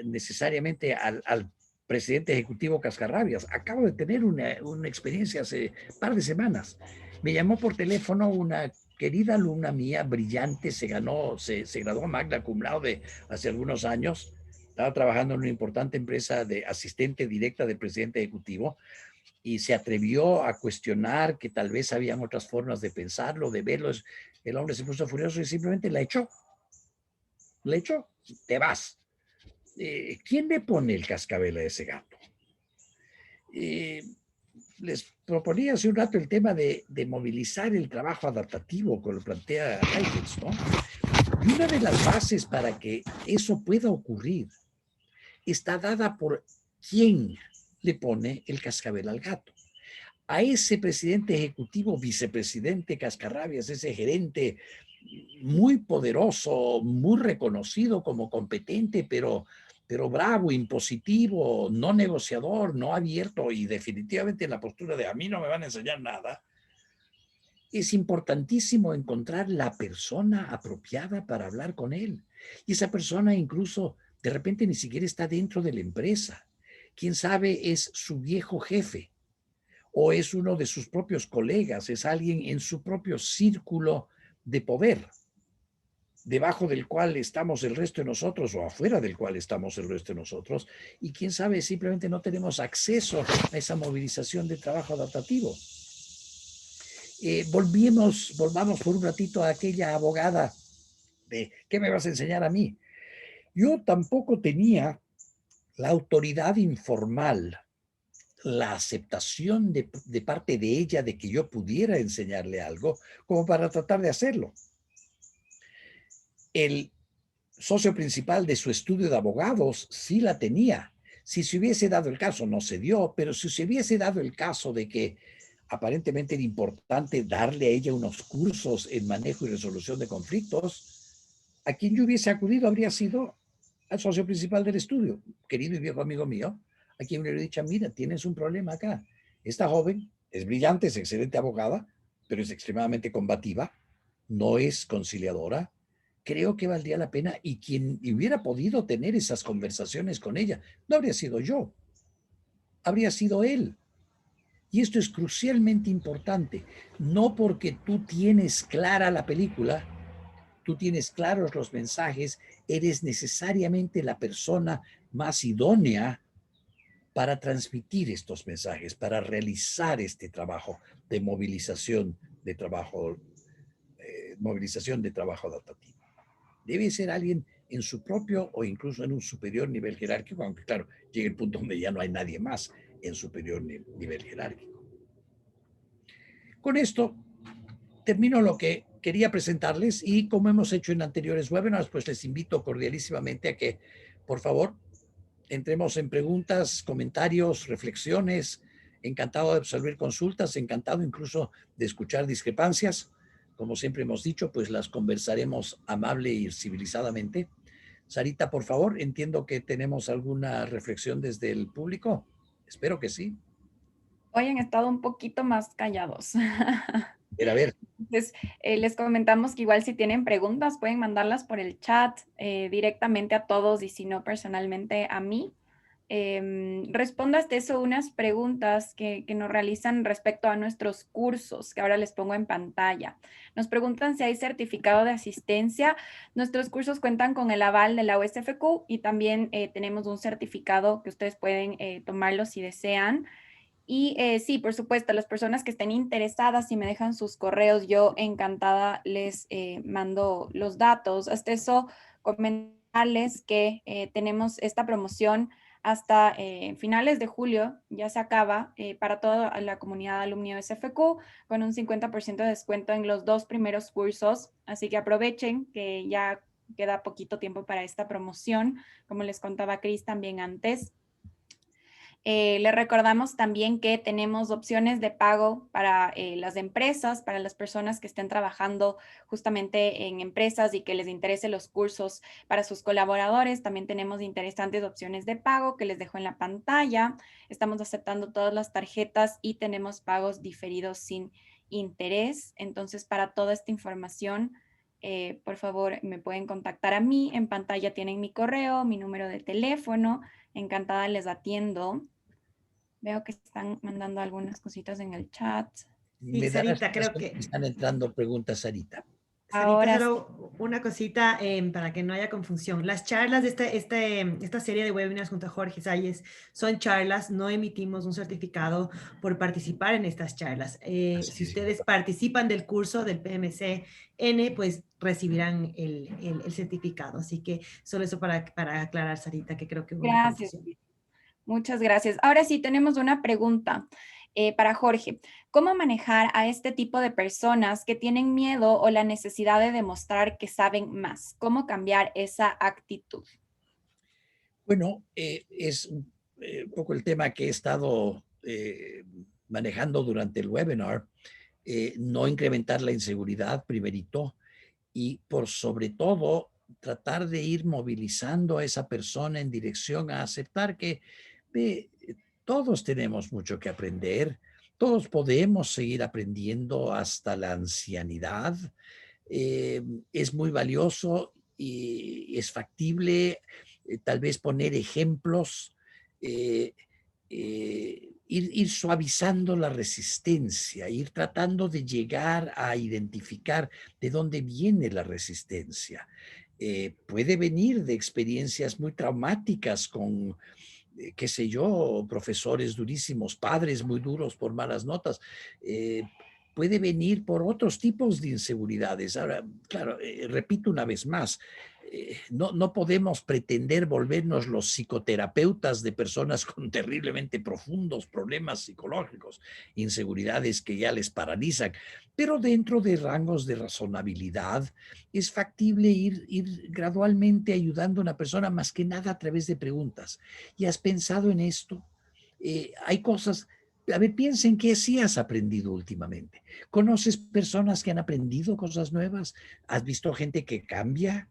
necesariamente al presidente ejecutivo Cascarrabias. Acabo de tener una experiencia hace un par de semanas. Me llamó por teléfono una querida alumna mía, brillante, se graduó magna cum laude hace algunos años. Estaba trabajando en una importante empresa de asistente directa del presidente ejecutivo y se atrevió a cuestionar que tal vez habían otras formas de pensarlo, de verlo. El hombre se puso furioso y simplemente la echó. Le echó, te vas. ¿Quién le pone el cascabel a ese gato? Les proponía hace un rato el tema de movilizar el trabajo adaptativo, como lo plantea Heifetz, ¿no? Y una de las bases para que eso pueda ocurrir está dada por quién le pone el cascabel al gato. A ese presidente ejecutivo, vicepresidente Cascarrabias, ese gerente muy poderoso, muy reconocido como competente, pero bravo, impositivo, no negociador, no abierto y definitivamente en la postura de a mí no me van a enseñar nada, es importantísimo encontrar la persona apropiada para hablar con él. Y esa persona incluso de repente ni siquiera está dentro de la empresa. Quién sabe, es su viejo jefe o es uno de sus propios colegas, es alguien en su propio círculo de poder, debajo del cual estamos el resto de nosotros o afuera del cual estamos el resto de nosotros, y quién sabe, simplemente no tenemos acceso a esa movilización de trabajo adaptativo. Volvamos por un ratito a aquella abogada de ¿qué me vas a enseñar a mí? Yo tampoco tenía la autoridad informal, la aceptación de parte de ella de que yo pudiera enseñarle algo como para tratar de hacerlo. El socio principal de su estudio de abogados sí la tenía. Si se hubiese dado el caso, no se dio, pero si se hubiese dado el caso de que aparentemente era importante darle a ella unos cursos en manejo y resolución de conflictos, a quien yo hubiese acudido habría sido al socio principal del estudio, querido y viejo amigo mío, a quien le hubiera dicho, mira, tienes un problema acá. Esta joven es brillante, es excelente abogada, pero es extremadamente combativa, no es conciliadora. Creo que valdría la pena, y quien hubiera podido tener esas conversaciones con ella no habría sido yo, habría sido él. Y esto es crucialmente importante, no porque tú tienes clara la película, tú tienes claros los mensajes, eres necesariamente la persona más idónea para transmitir estos mensajes, para realizar este trabajo de movilización de trabajo adaptativo. Debe ser alguien en su propio o incluso en un superior nivel jerárquico, aunque claro, llega el punto donde ya no hay nadie más en superior nivel jerárquico. Con esto termino lo que quería presentarles, y como hemos hecho en anteriores webinars, pues les invito cordialísimamente a que, por favor, entremos en preguntas, comentarios, reflexiones. Encantado de resolver consultas, encantado incluso de escuchar discrepancias. Como siempre hemos dicho, pues las conversaremos amable y civilizadamente. Sarita, por favor, entiendo que tenemos alguna reflexión desde el público. Espero que sí. Hoy han estado un poquito más callados. A ver. Entonces, les comentamos que igual si tienen preguntas pueden mandarlas por el chat directamente a todos, y si no personalmente a mí. Respondo hasta eso unas preguntas que nos realizan respecto a nuestros cursos, que ahora les pongo en pantalla. Nos preguntan si hay certificado de asistencia. Nuestros cursos cuentan con el aval de la USFQ y también tenemos un certificado que ustedes pueden tomarlo si desean. Y sí, por supuesto, las personas que estén interesadas, si me dejan sus correos, yo encantada les mando los datos. Hasta eso, comentarles que tenemos esta promoción hasta finales de julio, ya se acaba, para toda la comunidad alumni de SFQ, con un 50% de descuento en los 2 primeros cursos. Así que aprovechen que ya queda poquito tiempo para esta promoción, como les contaba Cris también antes. Les recordamos también que tenemos opciones de pago para las empresas, para las personas que estén trabajando justamente en empresas y que les interesen los cursos para sus colaboradores. También tenemos interesantes opciones de pago que les dejo en la pantalla. Estamos aceptando todas las tarjetas y tenemos pagos diferidos sin interés. Entonces, para toda esta información, por favor, me pueden contactar a mí. En pantalla tienen mi correo, mi número de teléfono. Encantada les atiendo. Veo que están mandando algunas cositas en el chat. Sí, Me da la Sarita, creo sensación que... están entrando preguntas, Sarita. Sarita, Ahora solo una cosita para que no haya confusión. Las charlas de esta serie de webinars junto a Jorge Salles son charlas, no emitimos un certificado por participar en estas charlas. Así Si es. ustedes participan del curso del PMC-N, pues recibirán el certificado. Así que solo eso para aclarar, Sarita, que creo que hubo una gracias. confusión. Muchas gracias. Ahora sí, tenemos una pregunta para Jorge. ¿Cómo manejar a este tipo de personas que tienen miedo o la necesidad de demostrar que saben más? ¿Cómo cambiar esa actitud? Bueno, es un poco el tema que he estado manejando durante el webinar. No incrementar la inseguridad, primerito, y por sobre todo tratar de ir movilizando a esa persona en dirección a aceptar que ve, todos tenemos mucho que aprender, todos podemos seguir aprendiendo hasta la ancianidad. Es muy valioso y es factible tal vez poner ejemplos, ir suavizando la resistencia, ir tratando de llegar a identificar de dónde viene la resistencia. Puede venir de experiencias muy traumáticas con, qué sé yo, profesores durísimos, padres muy duros por malas notas. Puede venir por otros tipos de inseguridades. Ahora, claro, repito una vez más, no podemos pretender volvernos los psicoterapeutas de personas con terriblemente profundos problemas psicológicos, inseguridades que ya les paralizan, pero dentro de rangos de razonabilidad es factible ir gradualmente ayudando a una persona, más que nada a través de preguntas. ¿Y has pensado en esto? Hay cosas, a ver, piensen qué sí has aprendido últimamente. ¿Conoces personas que han aprendido cosas nuevas? ¿Has visto gente que cambia?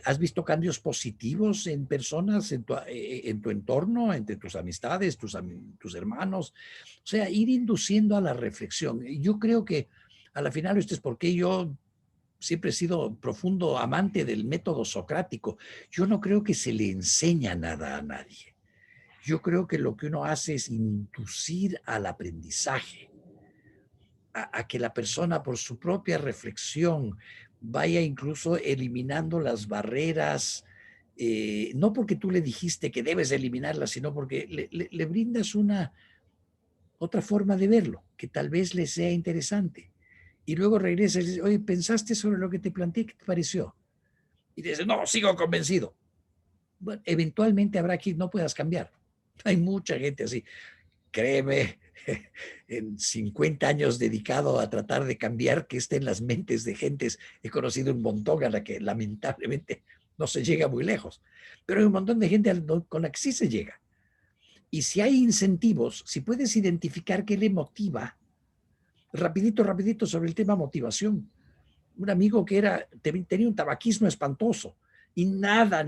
¿Has visto cambios positivos en personas en tu entorno, entre tus amistades, tus hermanos? O sea, ir induciendo a la reflexión. Yo creo que a la final esto es porque yo siempre he sido profundo amante del método socrático. Yo no creo que se le enseña nada a nadie. Yo creo que lo que uno hace es inducir al aprendizaje, a que la persona por su propia reflexión vaya incluso eliminando las barreras, no porque tú le dijiste que debes eliminarlas, sino porque le brindas una otra forma de verlo, que tal vez le sea interesante. Y luego regresa y dice, oye, ¿pensaste sobre lo que te planteé? ¿Qué te pareció? Y dice, no, sigo convencido. Bueno, eventualmente habrá que no puedas cambiar. Hay mucha gente así. Créeme, en 50 años dedicado a tratar de cambiar que esté en las mentes de gentes, he conocido un montón a la que lamentablemente no se llega muy lejos, pero hay un montón de gente con la que sí se llega. Y si hay incentivos, si puedes identificar qué le motiva, rapidito sobre el tema motivación. Un amigo que tenía un tabaquismo espantoso y nada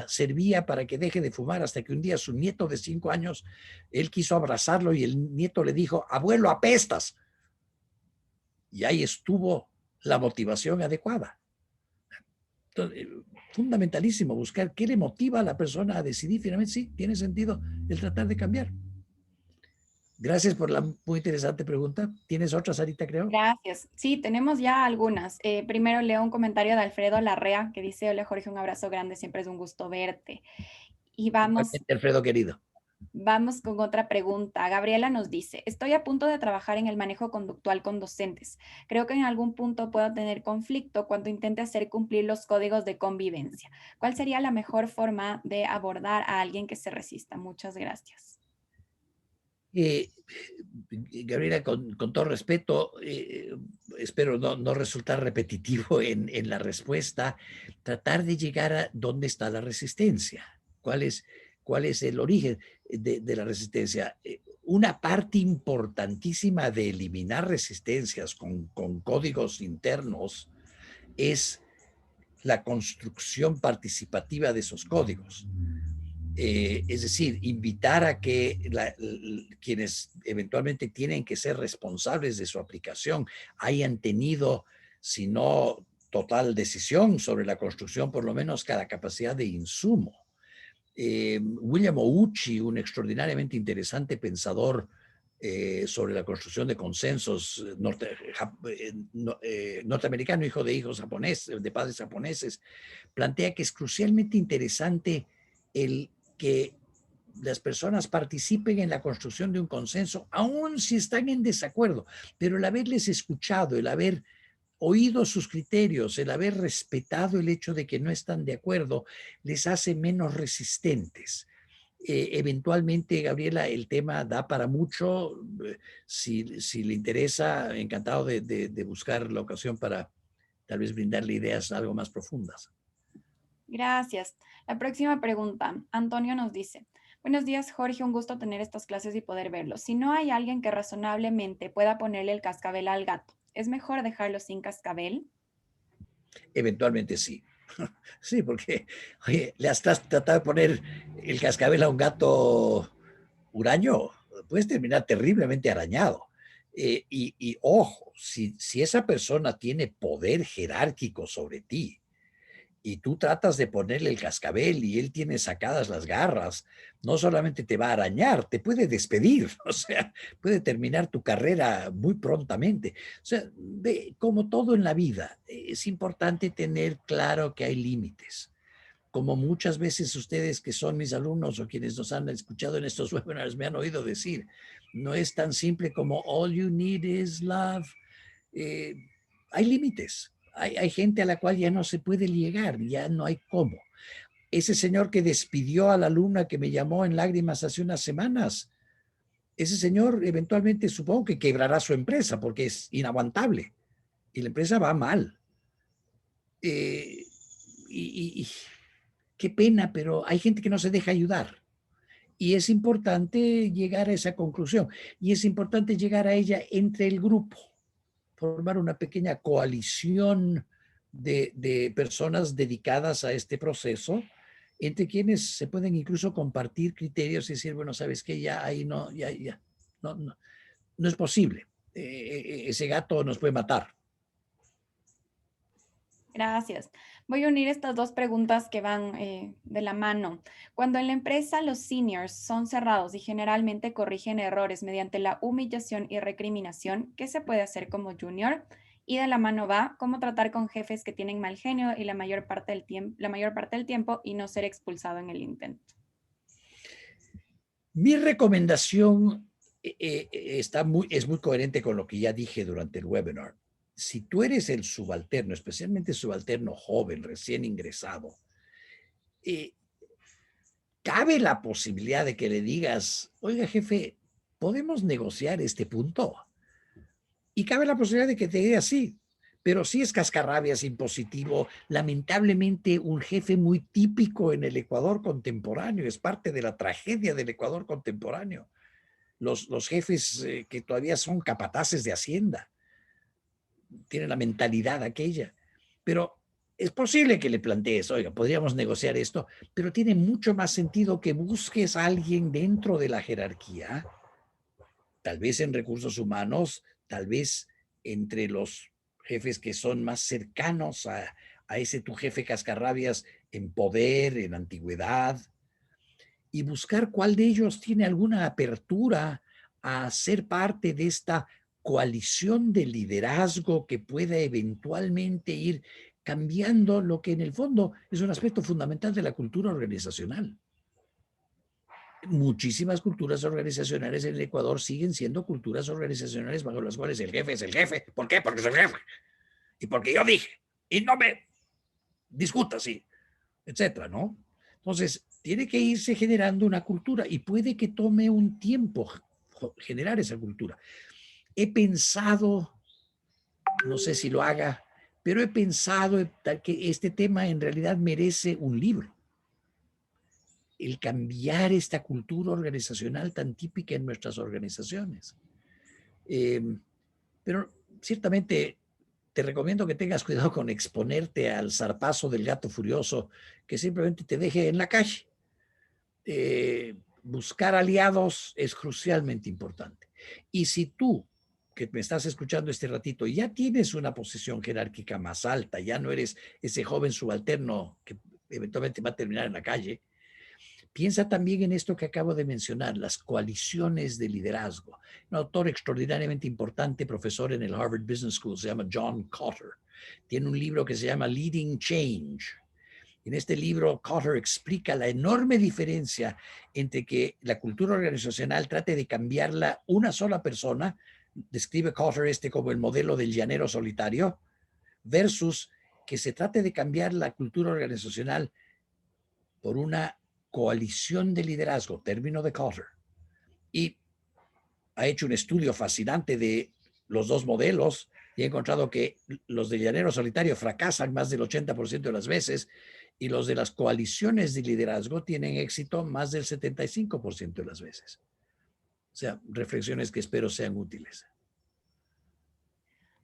servía para que deje de fumar, hasta que un día su nieto de 5 años, él quiso abrazarlo y el nieto le dijo, abuelo, apestas. Y ahí estuvo la motivación adecuada. Entonces, fundamentalísimo buscar qué le motiva a la persona a decidir finalmente, sí, tiene sentido el tratar de cambiar. Gracias por la muy interesante pregunta. ¿Tienes otra, Sarita, creo? Gracias. Sí, tenemos ya algunas. Primero leo un comentario de Alfredo Larrea que dice, hola Jorge, un abrazo grande, siempre es un gusto verte. Y Igualmente, Alfredo, querido. Vamos con otra pregunta. Gabriela nos dice, estoy a punto de trabajar en el manejo conductual con docentes. Creo que en algún punto puedo tener conflicto cuando intente hacer cumplir los códigos de convivencia. ¿Cuál sería la mejor forma de abordar a alguien que se resista? Muchas gracias. Gabriela, con todo respeto, espero no resultar repetitivo en la respuesta, tratar de llegar a dónde está la resistencia, cuál es cuál es el origen de la resistencia. Una parte importantísima de eliminar resistencias con códigos internos es la construcción participativa de esos códigos. Es decir, invitar a que quienes eventualmente tienen que ser responsables de su aplicación hayan tenido, si no total decisión sobre la construcción, por lo menos cada capacidad de insumo. William Ouchi, un extraordinariamente interesante pensador sobre la construcción de consensos norteamericano, hijo de hijos japoneses, de padres japoneses, plantea que es crucialmente interesante el que las personas participen en la construcción de un consenso, aun si están en desacuerdo, pero el haberles escuchado, el haber oído sus criterios, el haber respetado el hecho de que no están de acuerdo, les hace menos resistentes. Eventualmente, Gabriela, el tema da para mucho. Si le interesa, encantado de buscar la ocasión para tal vez brindarle ideas algo más profundas. Gracias. La próxima pregunta. Antonio nos dice, buenos días, Jorge, un gusto tener estas clases y poder verlos. Si no hay alguien que razonablemente pueda ponerle el cascabel al gato, ¿es mejor dejarlo sin cascabel? Eventualmente sí. Sí, porque oye, le has tratado de poner el cascabel a un gato huraño, puedes terminar terriblemente arañado. Y ojo, si esa persona tiene poder jerárquico sobre ti, y tú tratas de ponerle el cascabel y él tiene sacadas las garras, no solamente te va a arañar, te puede despedir, o sea, puede terminar tu carrera muy prontamente. O sea, como todo en la vida, es importante tener claro que hay límites. Como muchas veces ustedes que son mis alumnos o quienes nos han escuchado en estos webinars me han oído decir, no es tan simple como all you need is love. Hay límites. Hay gente a la cual ya no se puede llegar, ya no hay cómo. Ese señor que despidió a la alumna que me llamó en lágrimas hace unas semanas, ese señor eventualmente supongo que quebrará su empresa porque es inaguantable y la empresa va mal. Y qué pena, pero hay gente que no se deja ayudar. Y es importante llegar a esa conclusión. Y es importante llegar a ella entre el grupo. Formar una pequeña coalición de personas dedicadas a este proceso, entre quienes se pueden incluso compartir criterios y decir, bueno, ¿sabes qué? Ya ahí no, ya, no es posible. Ese gato nos puede matar. Gracias. Voy a unir estas dos preguntas que van de la mano. Cuando en la empresa los seniors son cerrados y generalmente corrigen errores mediante la humillación y recriminación, ¿qué se puede hacer como junior? Y de la mano va cómo tratar con jefes que tienen mal genio y la mayor parte del tiempo y no ser expulsado en el intento. Mi recomendación es muy coherente con lo que ya dije durante el webinar. Si tú eres el subalterno, especialmente subalterno joven, recién ingresado, cabe la posibilidad de que le digas, oiga jefe, ¿podemos negociar este punto? Y cabe la posibilidad de que te diga sí, pero sí es cascarrabias, impositivo, lamentablemente un jefe muy típico en el Ecuador contemporáneo, es parte de la tragedia del Ecuador contemporáneo. Los jefes que todavía son capataces de Hacienda, tienen la mentalidad aquella, pero es posible que le plantees, oiga, podríamos negociar esto, pero tiene mucho más sentido que busques a alguien dentro de la jerarquía, tal vez en recursos humanos, tal vez entre los jefes que son más cercanos a ese tu jefe cascarrabias en poder, en antigüedad, y buscar cuál de ellos tiene alguna apertura a ser parte de esta coalición de liderazgo que pueda eventualmente ir cambiando lo que en el fondo es un aspecto fundamental de la cultura organizacional. Muchísimas culturas organizacionales en el Ecuador siguen siendo culturas organizacionales bajo las cuales el jefe es el jefe. ¿Por qué? Porque es el jefe. Y porque yo dije. Y no me discuta así, etcétera, ¿no? Entonces, tiene que irse generando una cultura y puede que tome un tiempo generar esa cultura. He pensado, no sé si lo haga, pero he pensado que este tema en realidad merece un libro. el cambiar esta cultura organizacional tan típica en nuestras organizaciones. Pero ciertamente te recomiendo que tengas cuidado con exponerte al zarpazo del gato furioso que simplemente te deje en la calle. Buscar aliados es crucialmente importante. Y si tú, que me estás escuchando este ratito, ya tienes una posición jerárquica más alta, ya no eres ese joven subalterno que eventualmente va a terminar en la calle, piensa también en esto que acabo de mencionar, las coaliciones de liderazgo. Un autor extraordinariamente importante, profesor en el Harvard Business School, se llama John Kotter. Tiene un libro que se llama Leading Change. En este libro, Kotter explica la enorme diferencia entre que la cultura organizacional trate de cambiarla una sola persona, describe Kotter como el modelo del llanero solitario, versus que se trate de cambiar la cultura organizacional por una coalición de liderazgo, término de Kotter. Y ha hecho un estudio fascinante de los dos modelos y ha encontrado que los de llanero solitario fracasan más del 80% de las veces y los de las coaliciones de liderazgo tienen éxito más del 75% de las veces. O sea, reflexiones que espero sean útiles.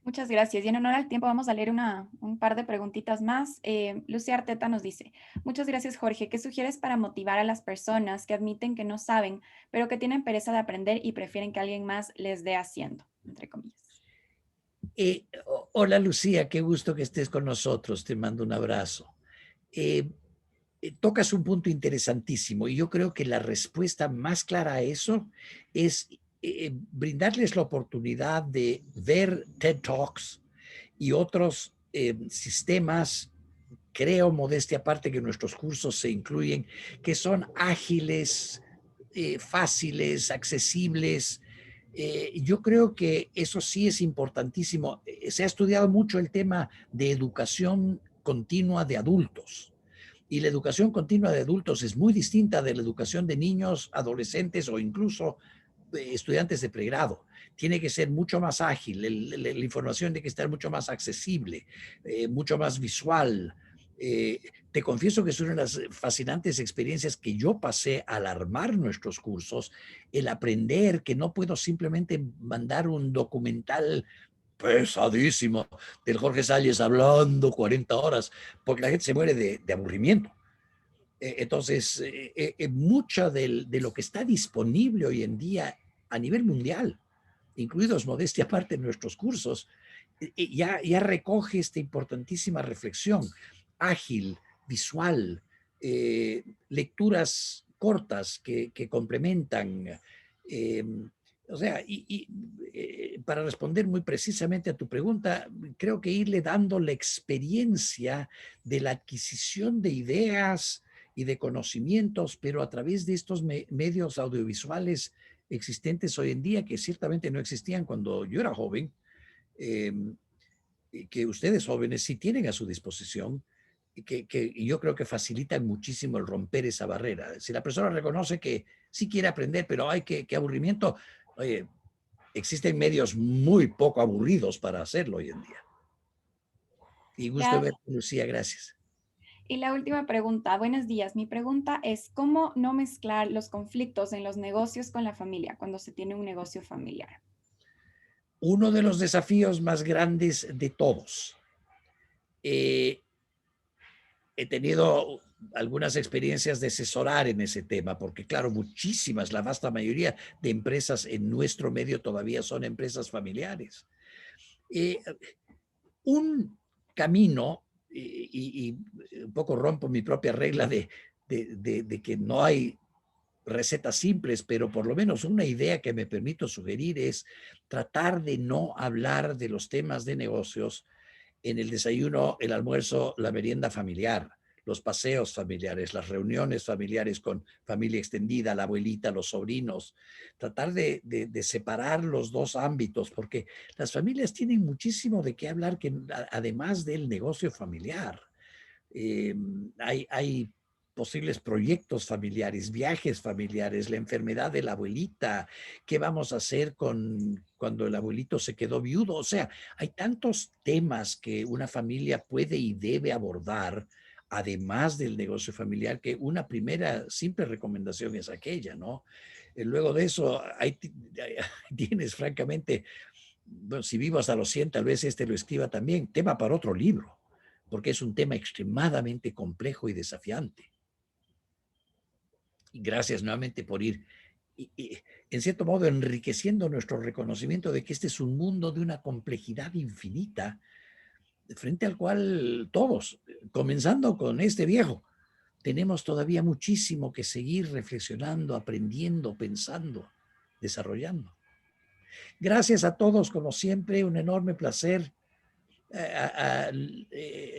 Muchas gracias. Y en honor al tiempo vamos a leer un par de preguntitas más. Lucía Arteta nos dice, muchas gracias Jorge. ¿Qué sugieres para motivar a las personas que admiten que no saben, pero que tienen pereza de aprender y prefieren que alguien más les dé haciendo, entre comillas? Hola Lucía, qué gusto que estés con nosotros. Te mando un abrazo. Tocas un punto interesantísimo y yo creo que la respuesta más clara a eso es brindarles la oportunidad de ver TED Talks y otros sistemas, creo, modestia aparte, que nuestros cursos se incluyen, que son ágiles, fáciles, accesibles. Yo creo que eso sí es importantísimo. Se ha estudiado mucho el tema de educación continua de adultos. Y la educación continua de adultos es muy distinta de la educación de niños, adolescentes o incluso estudiantes de pregrado. Tiene que ser mucho más ágil, la información tiene que estar mucho más accesible, mucho más visual. Te confieso que es una de las fascinantes experiencias que yo pasé al armar nuestros cursos, el aprender que no puedo simplemente mandar un documental pesadísimo del Jorge Salles hablando 40 horas, porque la gente se muere de aburrimiento. Entonces, mucha de lo que está disponible hoy en día a nivel mundial, incluidos modestia aparte en nuestros cursos, ya recoge esta importantísima reflexión ágil, visual, lecturas cortas que complementan. O sea, para responder muy precisamente a tu pregunta, creo que irle dando la experiencia de la adquisición de ideas y de conocimientos, pero a través de estos medios audiovisuales existentes hoy en día, que ciertamente no existían cuando yo era joven, que ustedes jóvenes sí tienen a su disposición, que yo creo que facilitan muchísimo el romper esa barrera. Si la persona reconoce que sí quiere aprender, pero hay que aburrimiento, oye, existen medios muy poco aburridos para hacerlo hoy en día. Y gusto verte, Lucía, gracias. Y la última pregunta, buenos días. Mi pregunta es, ¿cómo no mezclar los conflictos en los negocios con la familia cuando se tiene un negocio familiar? Uno de los desafíos más grandes de todos. He tenido algunas experiencias de asesorar en ese tema, porque claro, muchísimas, la vasta mayoría de empresas en nuestro medio todavía son empresas familiares. Un camino, y un poco rompo mi propia regla de que no hay recetas simples, pero por lo menos una idea que me permito sugerir es tratar de no hablar de los temas de negocios en el desayuno, el almuerzo, la merienda familiar, los paseos familiares, las reuniones familiares con familia extendida, la abuelita, los sobrinos, tratar de separar los dos ámbitos, porque las familias tienen muchísimo de qué hablar, que además del negocio familiar. Hay posibles proyectos familiares, viajes familiares, la enfermedad de la abuelita, qué vamos a hacer cuando el abuelito se quedó viudo. O sea, hay tantos temas que una familia puede y debe abordar además del negocio familiar, que una primera simple recomendación es aquella, ¿no? Luego de eso, ahí tienes francamente, bueno, si vivo hasta los 100, tal vez este lo escriba también, tema para otro libro, porque es un tema extremadamente complejo y desafiante. Y gracias nuevamente por ir, en cierto modo, enriqueciendo nuestro reconocimiento de que este es un mundo de una complejidad infinita, frente al cual todos, comenzando con este viejo, tenemos todavía muchísimo que seguir reflexionando, aprendiendo, pensando, desarrollando. Gracias a todos, como siempre, un enorme placer.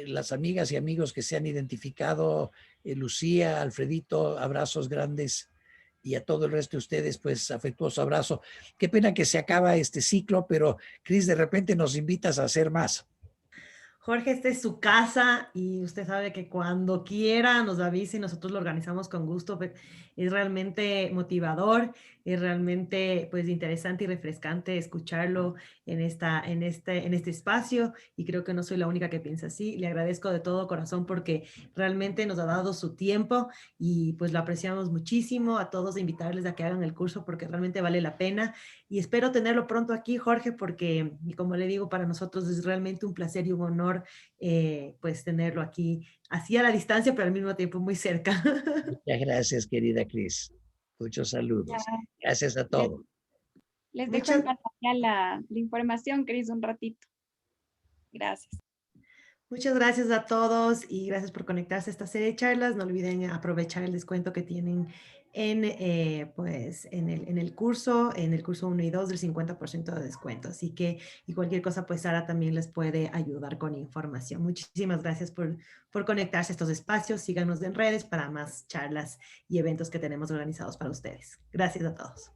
Las amigas y amigos que se han identificado, Lucía, Alfredito, abrazos grandes, y a todo el resto de ustedes, pues afectuoso abrazo. Qué pena que se acaba este ciclo, pero Cris, de repente nos invitas a hacer más. Jorge, esta es su casa y usted sabe que cuando quiera nos avise y nosotros lo organizamos con gusto. Es realmente motivador, es realmente pues interesante y refrescante escucharlo en este espacio, y creo que no soy la única que piensa así. Le agradezco de todo corazón porque realmente nos ha dado su tiempo y pues lo apreciamos muchísimo. A todos invitarles a que hagan el curso porque realmente vale la pena, y espero tenerlo pronto aquí, Jorge, porque como le digo, para nosotros es realmente un placer y un honor pues tenerlo aquí, así a la distancia, pero al mismo tiempo muy cerca. Muchas gracias, querida Cris. Muchos saludos. Ya, Gracias a les, todos. les dejo en Muchas, pantalla la información, Cris, un ratito. Gracias. muchas gracias a todos y gracias por conectarse a esta serie de charlas. No olviden aprovechar el descuento que tienen pues, en el curso 1 y 2 del 50% de descuento. Así que, y cualquier cosa, pues Sara también les puede ayudar con información. Muchísimas gracias por conectarse a estos espacios. Síganos en redes para más charlas y eventos que tenemos organizados para ustedes. Gracias a todos.